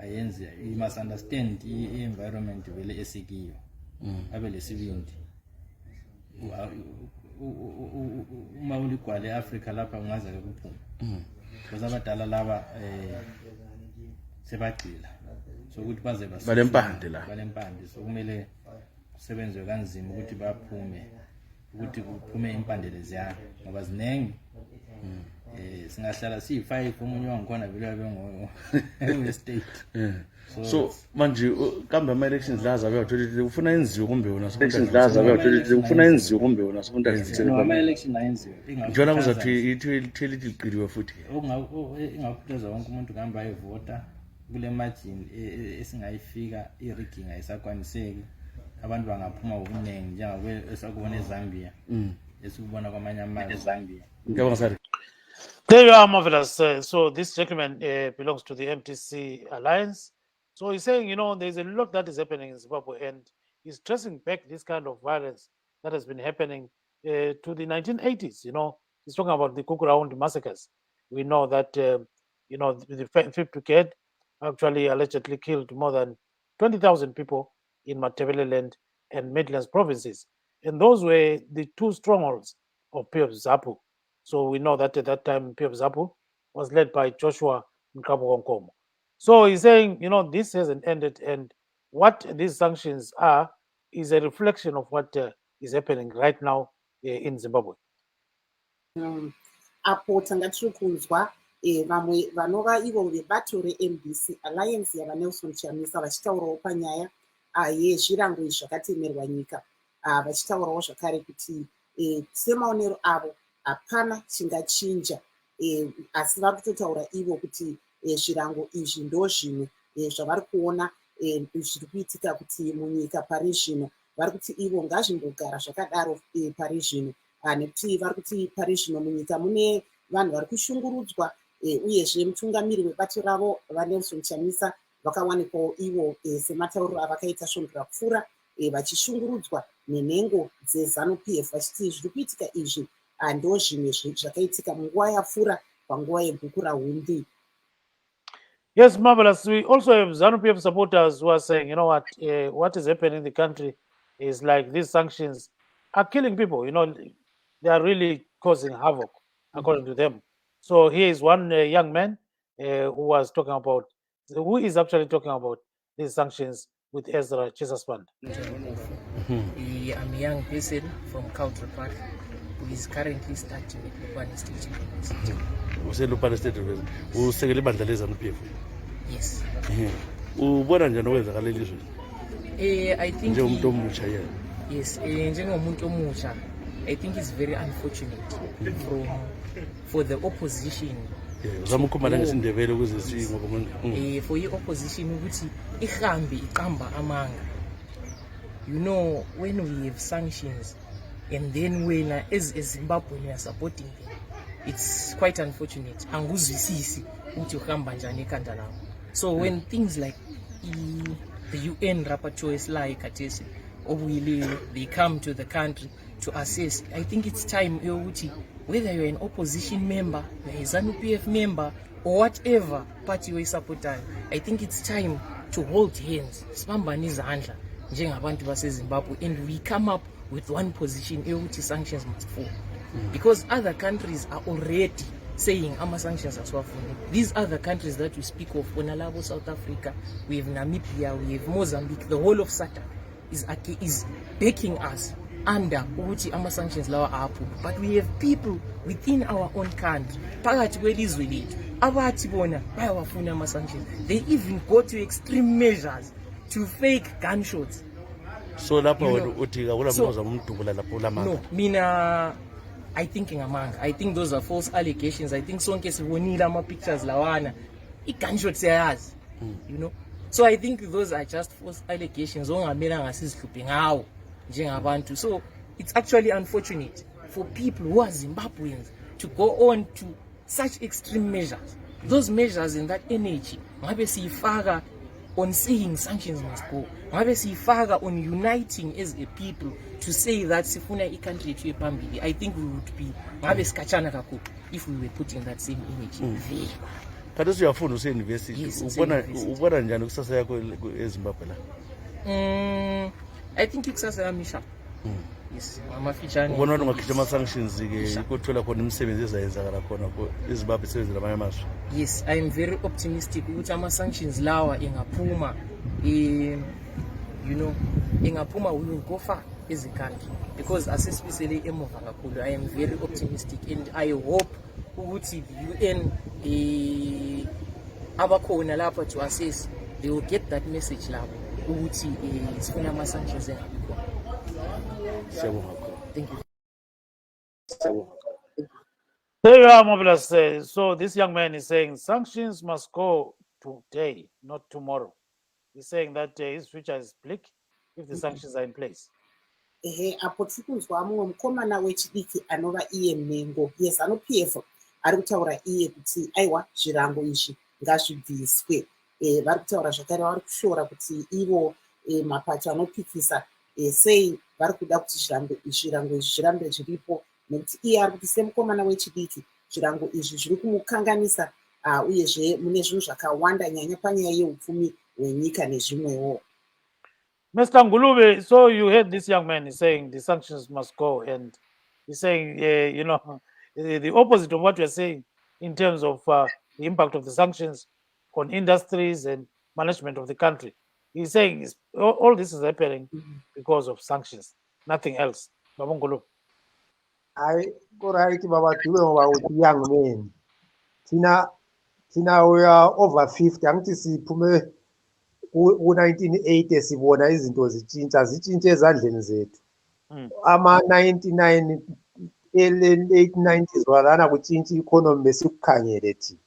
Speaker 8: ayenze you must understand i-environment vele esikiyo abe lesibindi uma uligwala eAfrika lapha ungaze ke kuphume because abadala laba sebagcila so ukuthi baze balempande so kumele kusebenzwe kanzima ukuthi baphume ukuthi kuphume impande leziyana ngoba zinengi singahlala siyi-5 omunye wangikhona vele abe
Speaker 7: so manje kambe ama-elections la azabe awatholile ufuna enziwe kumbe wona
Speaker 8: ama-election ayenziwe
Speaker 7: njengoba kuzathi ithiwe lithi liqiliwe futhi
Speaker 8: engakhuthaza wonke umuntu kuhamba ayevota kule margin esingayifika i-rigging ayisakwaniseki abantu bangaphuma ngobuningi njengabe esakubona eZambia esikubona kwamanye amazwe eZambia.
Speaker 1: There you are, Marvelous. So this gentleman belongs to the MTC Alliance. So he's saying, there's a lot that is happening in Zimbabwe, and he's tracing back this kind of violence that has been happening to the 1980s. He's talking about the Kukurawundi massacres. We know that, the 5th Brigade actually allegedly killed more than 20,000 people in Matabeleland and Midlands provinces. And those were the two strongholds of PF Zapu. So we know that at that time, PF Zapu was led by Joshua Nkabokonkomo. So he's saying, this hasn't ended, and what these sanctions are is a reflection of what is happening right now in Zimbabwe.
Speaker 2: Apo tanga tiri kunzwa vamwe vanova ivo vebato reMDC Alliance yavanelson Chamisa vachitaurawo panyaya yezvirango izvi zvakatemerwa nyika, vachitaurawo zvakare kuti semaonero avo hapana chingachinja, asi vari kutotaura ivo kuti zvirango izvi ndo zvimwe zvavari kuona zviri kuitika kuti munyika pari zvino. Vari kuti ivo ngazvimbogara zvakadaro pari zvino, nekuti vari kuti pari zvino munyika mune vanhu vari kushungurudzwa, uyezve mutungamiri webato ravo vaNelson Chamisa vakawanikwawo ivo sematauriro avakaita svondora kupfuura vachishungurudzwa nenhengo dzeZANU-PF vachiti zviri kuitika izvi ndo zvimwe zvakaitika munguva yapfuura panguva yeGukurahundi.
Speaker 1: Yes, Marvelous. We also have ZANU-PF supporters who are saying, what is happening in the country is like these sanctions are killing people. They are really causing havoc, according to them. So here is one young man who is actually talking about these sanctions with Ezra Chesaspand.
Speaker 9: I'm a young person from Culture Park who is currently studying at Lupane State University.
Speaker 7: Lupane State University. Usekele ibandla leZANU-PF.
Speaker 9: Yes.
Speaker 7: Ubona njani okwenzakala elizweni?
Speaker 9: I think
Speaker 7: njengomuntu omusha yena.
Speaker 9: Yes, njengomuntu omusha, I think it's very unfortunate for the opposition.
Speaker 7: Uzama ukukhuluma ngesindebele ukuze singokomuntu.
Speaker 9: For i-opposition ukuthi ihambe iqamba amanga. When we have sanctions and then when as Zimbabwe we are supporting them, it's quite unfortunate. Anguzwisisi ukuthi uhamba njani ekhanda lawo. So when things like the UN rapporteurs like Katesi Obuyile, they come to the country to assess, I think it's time whether you're an opposition member, a ZANU-PF member, or whatever party you support, I think it's time to hold hands, sibambane izandla njengabantu baseZimbabwe, and we come up with one position ukuthi sanctions must fall. Because other countries are already saying ama-sanctions asiwafuni. These other countries that we speak of, Onalabo, South Africa, we have Namibia, we have Mozambique, the whole of SADC is backing us under ukuthi ama-sanctions lawa aphuma. But we have people within our own country, phakathi kwelizwe lethu, abathi bona bayawafuna ama-sanctions. They even go to extreme measures to fake gunshots.
Speaker 7: So lapho uthi akula mnozama umdubula lapho lamanga.
Speaker 9: No, mina I think those are false allegations. I think sonke sibonile ama-pictures lawana, i-gunshots yayazi, So I think those are just false allegations ongamelanga sizihluphe ngawo njengabantu. So it's actually unfortunate for people who are Zimbabweans to go on to such extreme measures. Those measures and that energy ngabe siyifaka on saying sanctions must go, ngabe siyifaka on uniting as a people to say that sifuna i-country yethu ephambili. I think we would be ngabe sikhatshana kakhulu if we were putting that same energy there.
Speaker 7: Kade siyafunda use-university, ubona njani kusasa yakho eZimbabwe la?
Speaker 9: I think ikusasa yami isha. Yes, amafitshane.
Speaker 7: Ubona ukuthi ungakhipha ama-sanctions-ke ukuthola khona imisebenzi ezayenzakala khona eZimbabwe isebenzela amanye amazwe.
Speaker 9: Yes, I am very optimistic ukuthi ama-sanctions lawa ingaphuma, ingaphuma, we will go far as a country, because asesibisele emuva kakhulu. I am very optimistic, and I hope ukuthi UN abakhona lapha to assess, they will get that message labo ukuthi sifuna ama-sanctions engabi khona. Thank you.
Speaker 1: There you are, Marvelous. So this young man is saying sanctions must go today, not tomorrow. He's saying that his future is bleak if the sanctions are in place.
Speaker 2: Apo tikunzwa mumwe mukomana wechidiki anova iye Mnengo, yes, ano-PF ari kutaura iye kuti aiwa zvirango izvi ngazvibviswe. Vari kutaura zvakare, vari kushora kuti ivo mapato anopikisa sei vari kuda kuti zvirango izvi zvirambe zviripo, nekuti iye ari kuti semukomana wechidiki zvirango izvi zviri kumukanganisa, uyezve mune zvinhu zvakawanda nyanya panyaya yeupfumi hwenyika nezvimwewo.
Speaker 1: Mr. Ngulube, so you heard this young man is saying the sanctions must go, and he's saying, the opposite of what you're saying in terms of the impact of the sanctions on industries and management of the country. He's saying all this is happening because of sanctions, nothing else. Baba Ngulube.
Speaker 4: Hayi, right, Baba Dube ngoba uthi young man. Thina we are over 50, angithi siphume ku-1980 sibona izinto zitshintshe ezandleni zethu. Ama-99 late 90s walana kutshintsha i-economy besikukhangele thina.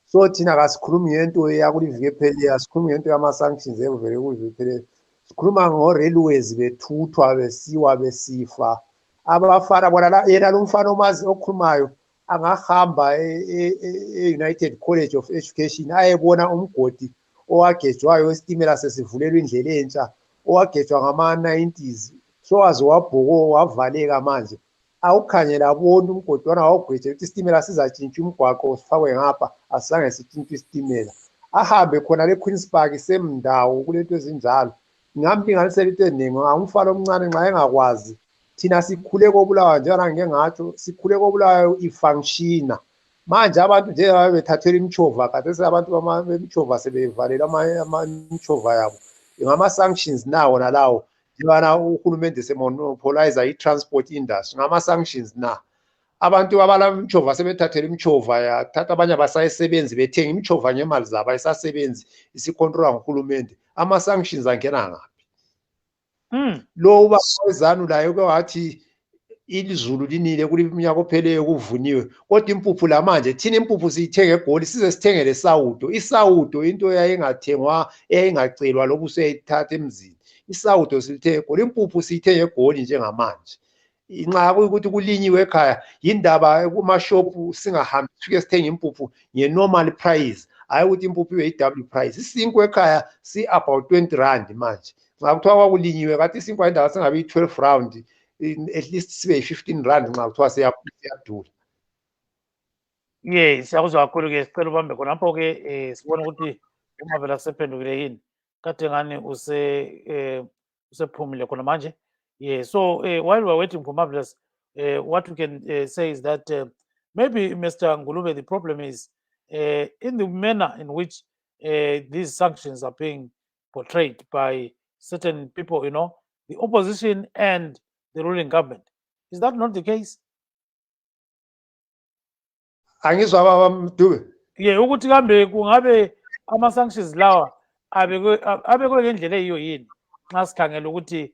Speaker 4: So thina kasikhulumi ngento yakuliviki ephelileyo, asikhulumi ngento yama-sanctions evele kuliviki ephelileyo. Sikhuluma ngo-railways bethuthwa besiwa besifa. Abafana bona yena lo mfana omazi okhulumayo angahamba e-United College of Education ayebona umgodi owagejwayo wesitimela sesivulelwe indlela entsha, owagejwa ngama-90s, so waze wabhoko wavaleka manje. Awukhangela abona umgodi wana wawugwetshe ukuthi isitimela sizatshintsha umgwaqo sifakwe ngapha, asizange sitshintshwe isitimela. Ahambe khona le-Queen's Park semndawo kulento ezinjalo. Ngingamlinganisela into eningi, umfana omncane nxa engakwazi. Thina sikhule koBulawayo njengoba ngike ngatsho, sikhule koBulawayo ifunctiona. Manje abantu njengoba bethathela imchova, khathesi abantu bemchova sebevalela imchova yabo. Ngama-sanctions nawo nalawo, njengoba uhulumende semonopolizer i-transport industry, ngama-sanctions na. Abantu abala imchova sebethathela imchova yathatha abanye abasayisebenzi bethenga imchova ngemali zabo ayisasebenzi, isikontrolwa nguhulumende. Ama-sanctions angena ngaphi? Lo ubawezanu layo ke wathi ilizulu linile kuli minyaka opheleyo kuvuniwe, kodwa impuphu la manje thina impuphu siyithenga eGoli size sithengele esawudo. Isawudo into yayingathengwa eyayingacelwa lobu seyithatha emzini. Isawudo silithenga eGoli, impuphu siyithenga eGoli njengamanje. Inxa ukuthi kulinyiwe ekhaya yindaba kuma-shop singahambi sifike sithenga impuphu nge-normal price, hayi ukuthi impuphu ibe-double price. Isinkwa ekhaya si-about 20 rand manje. Nxa kuthiwa kwakulinyiwe kathi isinkwa indaba singabe i-12 rand, at least sibe yi-15 rand nxa kuthiwa siyadula.
Speaker 1: Siyakuzwa kakhulu-ke, sicela ubambe khonapho-ke sibone ukuthi uMavela sephendukile yini. Kade ngani usephumile khona manje. So while we're waiting for Marvelous, what we can say is that maybe, Mr. Ngulube, the problem is in the manner in which these sanctions are being portrayed by certain people, the opposition and the ruling government. Is that not the case?
Speaker 4: Angizwa Baba Mdube.
Speaker 1: Ukuthi kambe kungabe ama-sanctions lawa abekwe ngendlela eyiyo yini nxa sikhangela ukuthi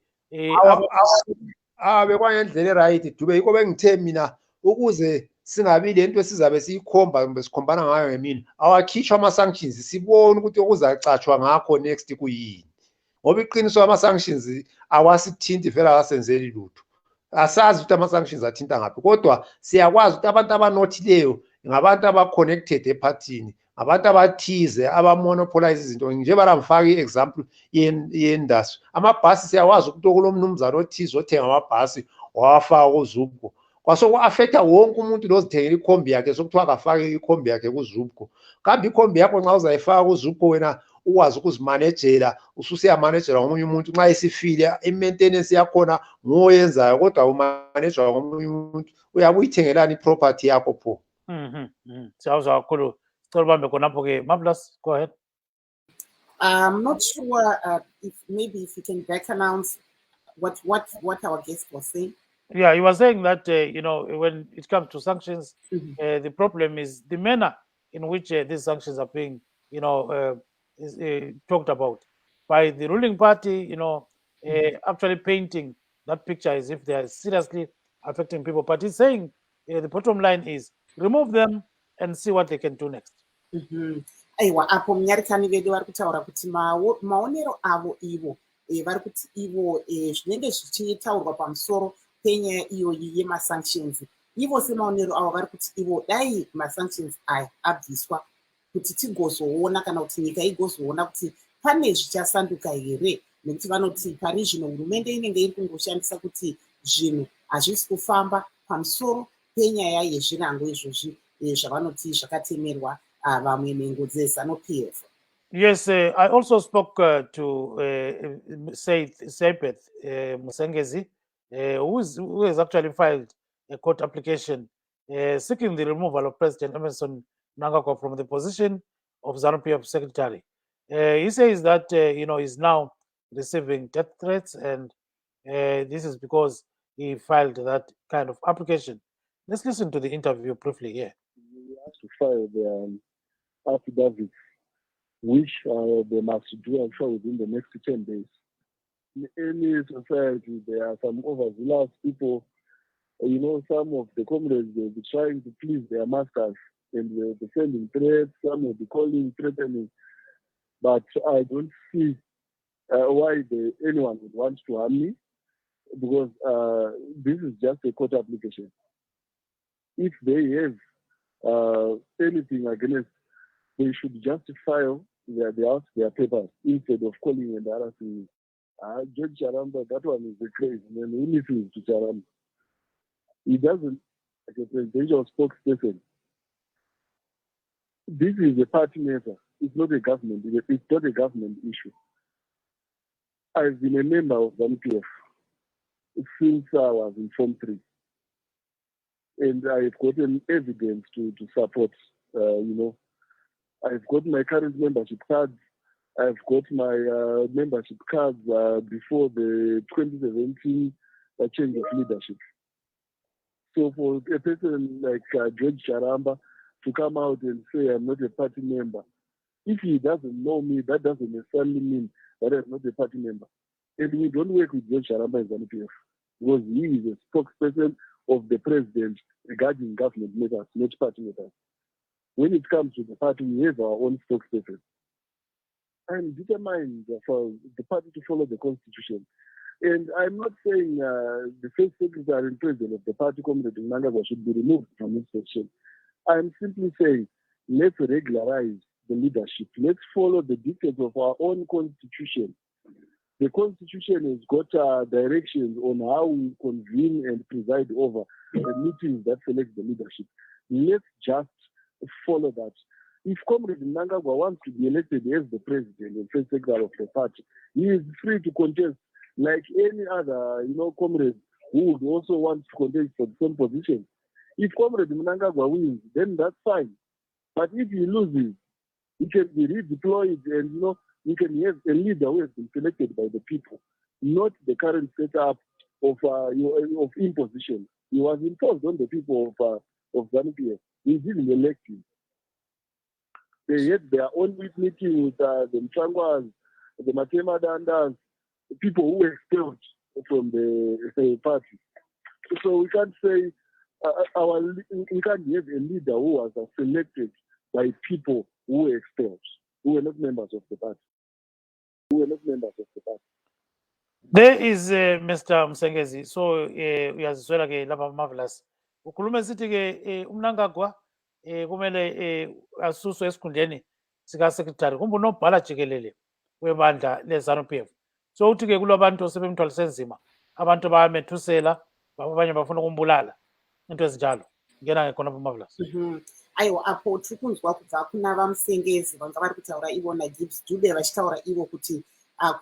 Speaker 4: abekwa ngendlela e-right Dube, yikho bengithe mina ukuze singabi lento esizabe siyikhomba kumbe sikhombana ngayo ngemina, awakhishwa ama-sanctions sibone ukuthi okuzacatshwa ngakho next kuyini. Ngoba iqiniso ama-sanctions awasithinti vele awasenzeli lutho. Asazi ukuthi ama-sanctions athinta ngaphi, kodwa siyakwazi ukuthi abantu abanothileyo ngabantu aba-connected ephathini, ngabantu abathize abamonopolize izinto. Njengoba ngifaka i-example ye-industry, amabhasi siyakwazi ukuthi kulomnumzana othize othenga amabhasi wawafaka kuZUBCO, kwasoku-affecta wonke umuntu lozithengela ikhombi yakhe sokuthiwa akafake ikhombi yakhe kuZUBCO. Kambe ikhombi yakho nxa uzayifaka kuZUBCO wena ukwazi ukuzimanejela, ususiyamanejela ngomunye umuntu nxa isifile, i-maintenance yakhona ngoyenzayo, kodwa umanejwa ngomunye umuntu, uyabe uyithengelani i-property yakho pho.
Speaker 1: Siyakuzwa kakhulu, sicela ubambe khonapho-ke. Marvelous, go ahead.
Speaker 2: I'm not sure if you can back announce what our guest was saying.
Speaker 1: Yeah, he was saying that when it comes to sanctions,
Speaker 2: Mhm.
Speaker 1: the problem is the manner in which these sanctions are being talked about by the ruling party. Actually painting that picture as if they are seriously affecting people. But he's saying the bottom line is remove them and see what they can do next.
Speaker 2: Mhm. Aiwa, apo munyarikani vedu vari kutaura kuti maonero avo ivo vari kuti ivo zvinenge zvichitaurwa pamusoro penyaya iyoyi yemasanctions, ivo semaonero avo vari kuti ivo dai masanctions aya abviswa kuti tigozoona kana kuti nyika igozoona kuti pane zvichasanduka here, nekuti vanoti pari zvino hurumende inenge iri kungoshandisa kuti zvinhu hazvisi kufamba pamusoro penyaya yezvirango izvozvi zvavanoti zvakatemerwa vamwe nhengo dzeZANU-PF.
Speaker 1: Yes, I also spoke to Sepeth Musengezi, who has actually filed a court application seeking the removal of President Emerson Mnangagwa from the position of ZANU-PF secretary. He says that he's now receiving death threats, and this is because he filed that kind of application. Let's listen to the interview briefly here.
Speaker 6: We have to file the affidavit, which they must do, I'm sure, within the next 10 days. In any society, there are some overzealous people. Some of the comrades will be trying to please their masters, and they'll be sending threats, some will be calling, threatening. But I don't see why anyone would want to harm me, because this is just a court application. If they have anything against, they should just file their papers instead of calling and harassing me. George Charamba, that one is the crazy man. He listens to Charamba. He doesn't, like a presidential spokesperson. This is a party matter. It's not a government. It's not a government issue. I've been a member of ZANU-PF since I was in Form 3. And I've gotten evidence to support, I've got my current membership cards. I've got my membership cards before the 2017 change of leadership. So for a person like George Charamba to come out and say I'm not a party member, if he doesn't know me, that doesn't necessarily mean that I'm not a party member. And we don't work with George Charamba in ZANU-PF, because he is a spokesperson of the president regarding government matters, not party matters. When it comes to the party, we have our own spokesperson. I'm determined for the party to follow the constitution. And I'm not saying the first secretary and president of the party, Comrade Mnangagwa, should be removed from this position. I'm simply saying, let's regularize the leadership. Let's follow the dictates of our own constitution. The constitution has got directions on how we convene and preside over the meetings that select the leadership. Let's just follow that. If Comrade Mnangagwa wants to be elected as the president and first secretary of the party, he is free to contest like any other, comrade who would also want to contest for the same position. If Comrade Mnangagwa wins, then that's fine. But if he loses, he can be redeployed, and you can have a leader who has been selected by the people, not the current setup of imposition. He was imposed on the people of ZANU-PF. He didn't elect him. They had their own meeting with the Mnangagwas, the Matema Dandas, the people who were expelled from the party. So we can't say we can't have a leader who was selected by people who were expelled, who were not members of the party.
Speaker 1: There is Mr. Musengezi. So uyaziswela ke lapha marvelous. Ukhuluma sithi ke uMnangagwa kumele asuswe esikhundleni sika secretary kumbe unobhala jikelele webandla leZANU-PF. So uthi ke kulabantu osebemthwalise enzima, abantu bayamethusela, abanye bafuna ukumbulala, into ezinjalo. Ngena ke khona marvelous.
Speaker 2: Aiwa, apo tiri kunzwa kubva kuna vamusengezi vanga vari kutaura ivo naGibbs Dube vachitaura ivo kuti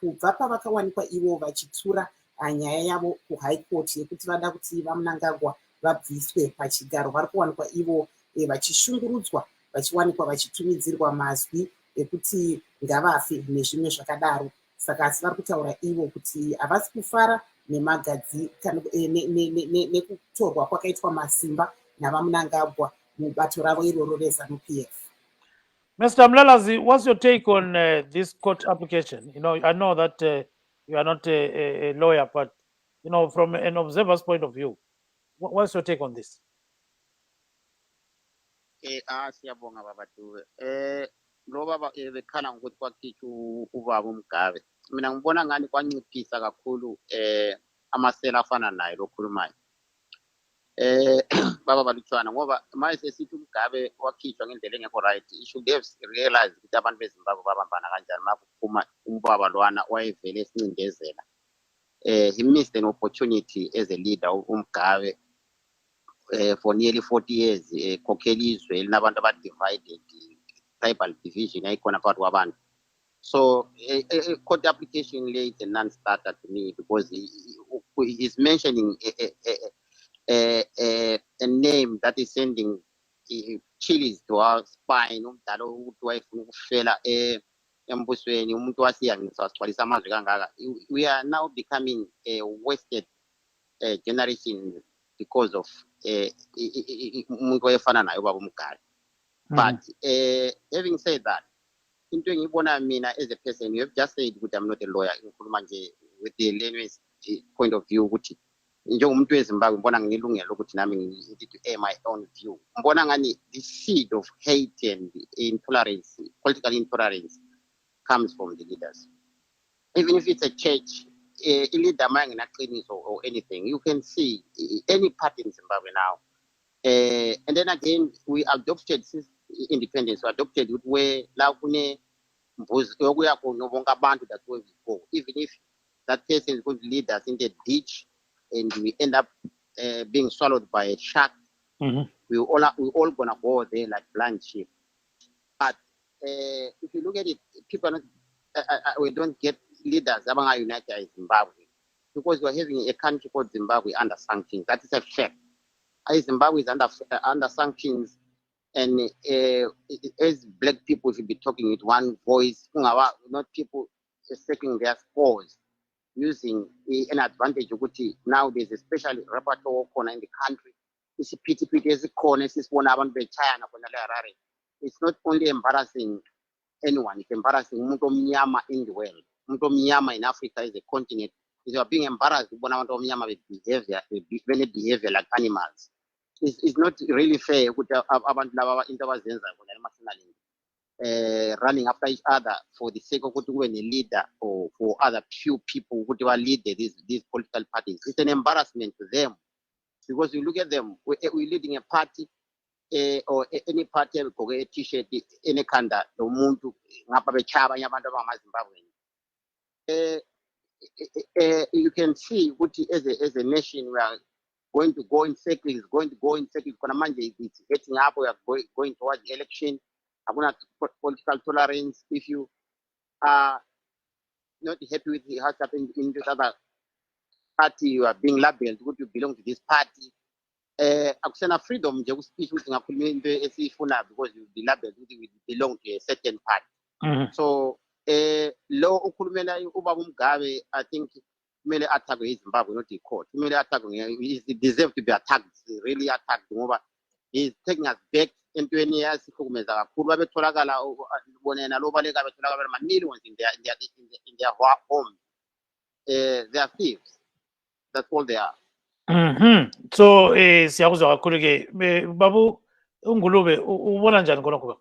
Speaker 2: kubva pavakawanikwa ivo vachitura nyaya yavo kuhigh court yekuti vada kuti vaMnangagwa vabviswe pachigaro, vari kuwanikwa ivo vachishungurudzwa, vachiwanikwa vachitumidzirwa mazwi ekuti ngavafe nezvimwe zvakadaro. Saka asi vari kutaura ivo kuti havasi kufara nemagadzi nekutorwa kwakaitwa masimba navamnangagwa mubato ravo iroro reZANU-PF.
Speaker 1: Mr. Mlalazi, what's your take on this court application? You know, I know that you are not a lawyer, but you know, from an observer's point of view, what's your take on this?
Speaker 5: Siyabonga baba Dube. Lo baba bekhala ngokuthi kwakhitha ubaba uMgabe. Mina ngibona ngani kwanciphisa kakhulu amasela afana naye lokhulumayo. Baba balutshwana ngoba manje sesithi uMgabe wakhitshwa ngendlela engekho right. You should have realized ukuthi abantu beZimbabwe babambana kanjani makuphuma umbaba lwana wayevele esincindezela. He missed an opportunity as a leader uMgabe. For nearly 40 years, Kokeli Israel, nabantu divided, tribal division, icon about Waban. So, a court application late a non-starter to me because he's mentioning a name that is sending chills to our spine. We are now becoming a wasted generation because of but having said that, as a person, you have just said that I'm not a lawyer with the layman's point of view, which to air my own view. The seed of hate and intolerance, political intolerance, comes from the leaders. Even if it's a church, leader or anything, you can see any party in Zimbabwe now. And then again, we adopted since independence, we adopted where even if that person is going to lead us in the ditch and we end up being swallowed by a shark, we all gonna go there like blind sheep. But if you look at it, people are not, we don't get leaders among United in Zimbabwe because we're having a country called Zimbabwe under sanctions. That is a fact. Zimbabwe is under sanctions, and as black people should be talking with one voice, not people taking their scores, using an advantage of which now there's a special repertoire corner in the country. It's not only embarrassing anyone, it's embarrassing Umuntu Mnyama in the world. Umuntu Mnyama in Africa is a continent. If you are being embarrassed with behavior like animals. It's not really fair running after each other for the sake of a leader or for other few people who lead these political parties. It's an embarrassment to them because you look at them, we're leading a party or any party a t-shirt, any kanda, you can see what as a nation we are going to go in circles, it's getting up, we are going towards the election. I'm going to political tolerance. If you are not happy with what's happening in this other party, you are being labeled, would you belong to this party? Akusena freedom nje speech ukuthi ngakhuluma into esifuna because you be labeled ukuthi we belong to a certain party. So lo ukhulumela ubaba uMgabe, I think kumele attackwe eZimbabwe, not the court. Kumele attackwe, he deserves to be attacked, really attacked ngoba he's taking us back entweni yasihlukumeza kakhulu. Babetholakala bonena lo baleka betholakala millions in their home. They are thieves. That's all they are.
Speaker 1: So siyakuzwa kakhulu ke babu uNgulube ubona njani khonokho?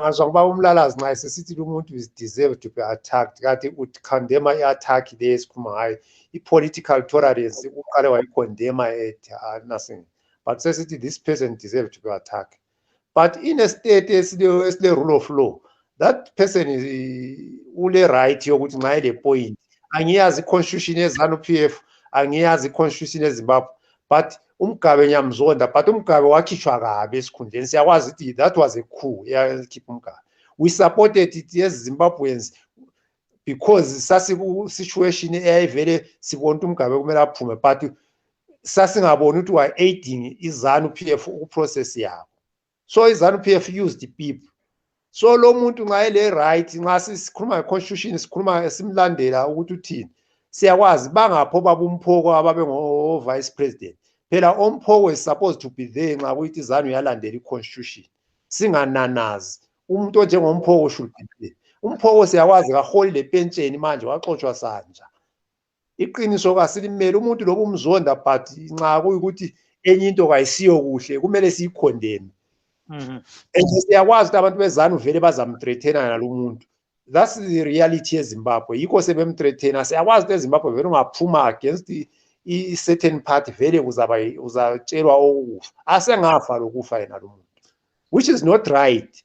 Speaker 4: Ngazwa ngoba uMlalazi nxa sesithi umuntu is deserved to be attacked, kanti ukhondema i-attack le esikhuluma ngayo i-political tolerance uqale wayicondema nothing, but sesithi this person deserved to be attacked. But in a state esile rule of law, that person is ule right yokuthi nxa ele point. Angiyazi i-constitution yeZANU-PF, angiyazi i-constitution yeZimbabwe, but uMgabe nyamzonda, but uMgabe wakhishwa kabi esikhundleni. Siyakwazi ukuthi that was a coup yakhipha uMgabe. We supported it as Zimbabweans because situation eyayivele sibona ukuthi uMgabe kumele aphume, but sasingaboni ukuthi wa aiding iZANU-PF ukuprocess yabo. So iZANU-PF used the people. So lo muntu nxa ele right, nxa sikhuluma nge-constitution sikhuluma simlandela ukuthi uthini, siyakwazi bangapho babumphoko ababe ngo-vice president. Phela omphoko is supposed to be there nxa kuyithi izanu yalandela i-constitution, singananazi. Umuntu onjengomphoko should be there. Umphoko siyakwazi kaholi lepentsheni manje waxoshwa sanja. Iqiniso kasilimele umuntu loba umzonda but nxa kuyikuthi enye into kayisiyo kuhle kumele siyikhondeme. And siyakwazi ukuthi abantu bezanu vele bazamthreathena nalo muntu. That's the reality eZimbabwe. Yikho sebemthreathena. Siyakwazi ukuthi eZimbabwe vele ungaphuma against i-certain party vele uzatshelwa okufa. Asengafa lokufa yena lo muntu, which is not right.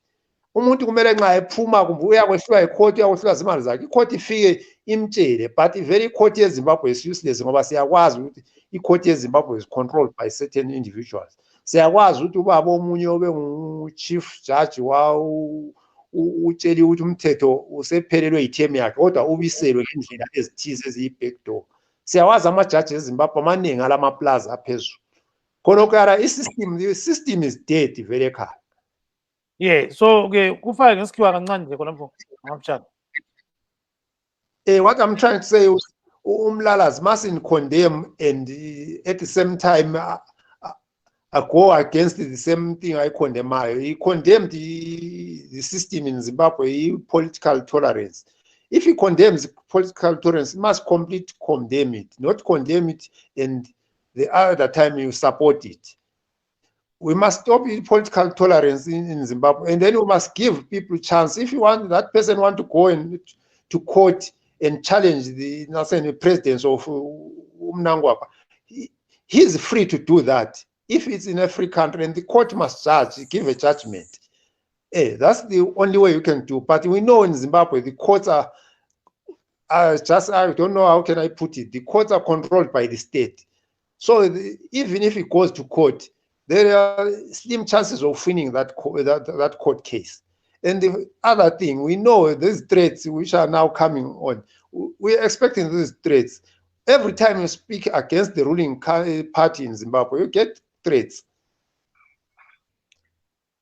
Speaker 4: Umuntu kumele nxa ephuma kumbe uyakwehlwa icourt, uyakwehlwa izimali zakhe, icourt ifike imtshele, but vele icourt yeZimbabwe is useless ngoba siyakwazi ukuthi icourt yeZimbabwe is controlled by certain individuals. Siyakwazi ukuthi ubaba omunye obe ngu-chief judge utsheliwe ukuthi umthetho usephelelwe yithemu yakhe kodwa ubiselwe ngendlela ezithize eziyi-backdoor. Siyakwazi ama-judges eZimbabwe amaningi alamaplaza aphezulu. Khonokho yara i-system is dead vele ekhaya.
Speaker 1: Yeah, so kufake ngesikhiwa kancane nje khonapho ngamtshana.
Speaker 4: What I'm trying to say is umlalazi mustn't condemn and at the same time go against the same thing I condemn. He condemned the system in Zimbabwe, political tolerance. If he condemns political tolerance, he must completely condemn it, not condemn it and the other time you support it. We must stop political tolerance in Zimbabwe, and then we must give people a chance. If you want that person to go to court and challenge the president of Mnangagwa, he's free to do that. If it's in a free country, and the court must give a judgment. That's the only way you can do. But we know in Zimbabwe, the courts are just, I don't know how can I put it, the courts are controlled by the state. So even if it goes to court, there are slim chances of winning that court case. And the other thing, we know these threats which are now coming on, we're expecting these threats. Every time you speak against the ruling party in Zimbabwe, you get threats.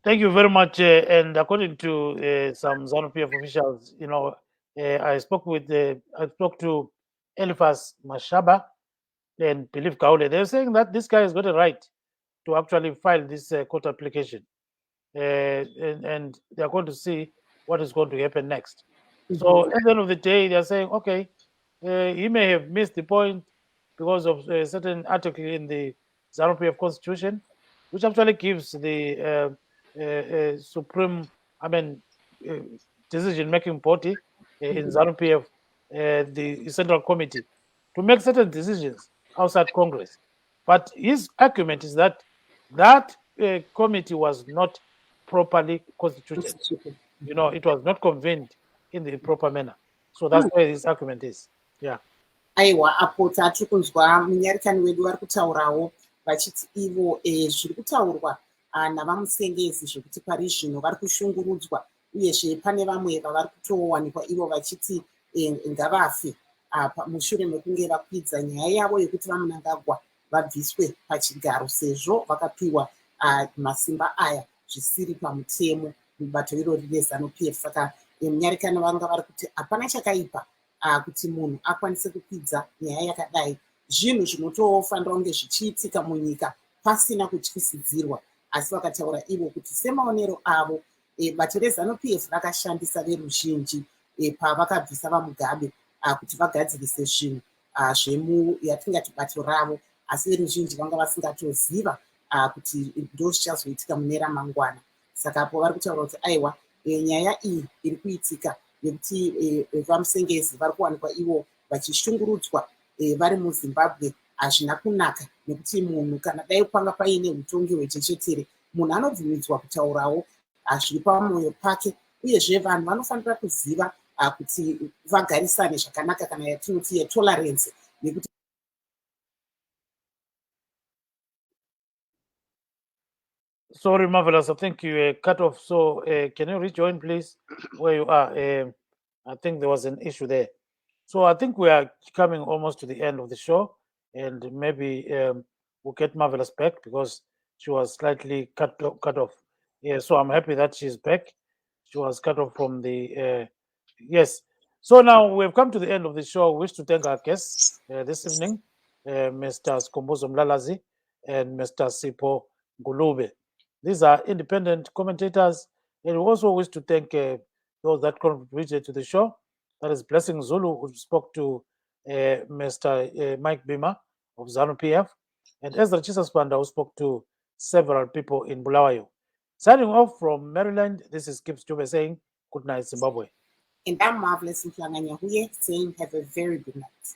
Speaker 1: Thank you very much. And according to some ZANU-PF officials, I spoke to Eliphas Mashaba and Believe Kaule. They're saying that this guy has got a right to actually file this court application, and they're going to see what is going to happen next. So at the end of the day, they're saying, okay, he may have missed the point because of a certain article in the ZANU-PF constitution, which actually gives the supreme, decision-making body in ZANU-PF, the Central Committee, to make certain decisions outside Congress. But his argument is that committee was not properly constituted. It was not convened in the proper manner. So that's where his argument is. Yeah.
Speaker 2: Aiwa, apo tatu kunzwa munyarikani wedu vari kutaurawo vachiti ivo zviri kutaurwa navamusengezi zvekuti pari zvino vari kushungurudzwa uyezve pane vamwe vavari kutowanikwa ivo vachiti ngavafe mushure mekunge vakwidza nyaya yavo yekuti vaMnangagwa vabviswe pachigaro sezvo vakapiwa masimba aya zvisiri pamutemo mubato irori reZANU-PF. Saka munyarikani vanga vari kuti hapana chakaipa kuti munhu akwanise kukwidza nyaya yakadai. Zvinhu zvinotofanira kunge zvichiitika munyika pasina kutyisidzirwa, asi vakataura ivo kuti semaonero avo bato reZANU-PF rakashandisa veruzhinji pavakabvisa vaMugabe kuti vagadzirise zvinhu yatingati bato ravo, asi veruzhinji vanga vasingatoziva kuti ndo zvichazoitika mune ramangwana. Saka apo vari kutaura kuti aiwa, nyaya iyi iri kuitika nekuti vamusengezi vari kuwanikwa ivo vachishungurudzwa vari muZimbabwe hazvina kunaka, nekuti munhu kana dai panga paine utongi hwechechetere, munhu anobvumidzwa kutaurawo zviri pamwoyo pake, uyezve vanhu vanofanira kuziva kuti vagarisane zvakanaka, kana yatinoti yetolerance, nekuti
Speaker 1: Sorry, Marvelous, I think you cut off. So can you rejoin, please, where you are? I think there was an issue there. So I think we are coming almost to the end of the show, and maybe we'll get Marvelous back because she was slightly cut off. Yeah, so I'm happy that she's back. She was cut off from the yes. So now we've come to the end of the show. We wish to thank our guests this evening, Mr. Skombozo Mlalazi and Mr. Sipho Ngulube. These are independent commentators, and we also wish to thank those that contributed to the show. That is Blessing Zulu, who spoke to Mr. Mike Bima of ZANU-PF, and Ezra Chisaspanda, who spoke to several people in Bulawayo. Signing off from Maryland, this is Kip Stube saying good night, Zimbabwe.
Speaker 2: And I'm Marvelous Mnangagwa saying have a very good night.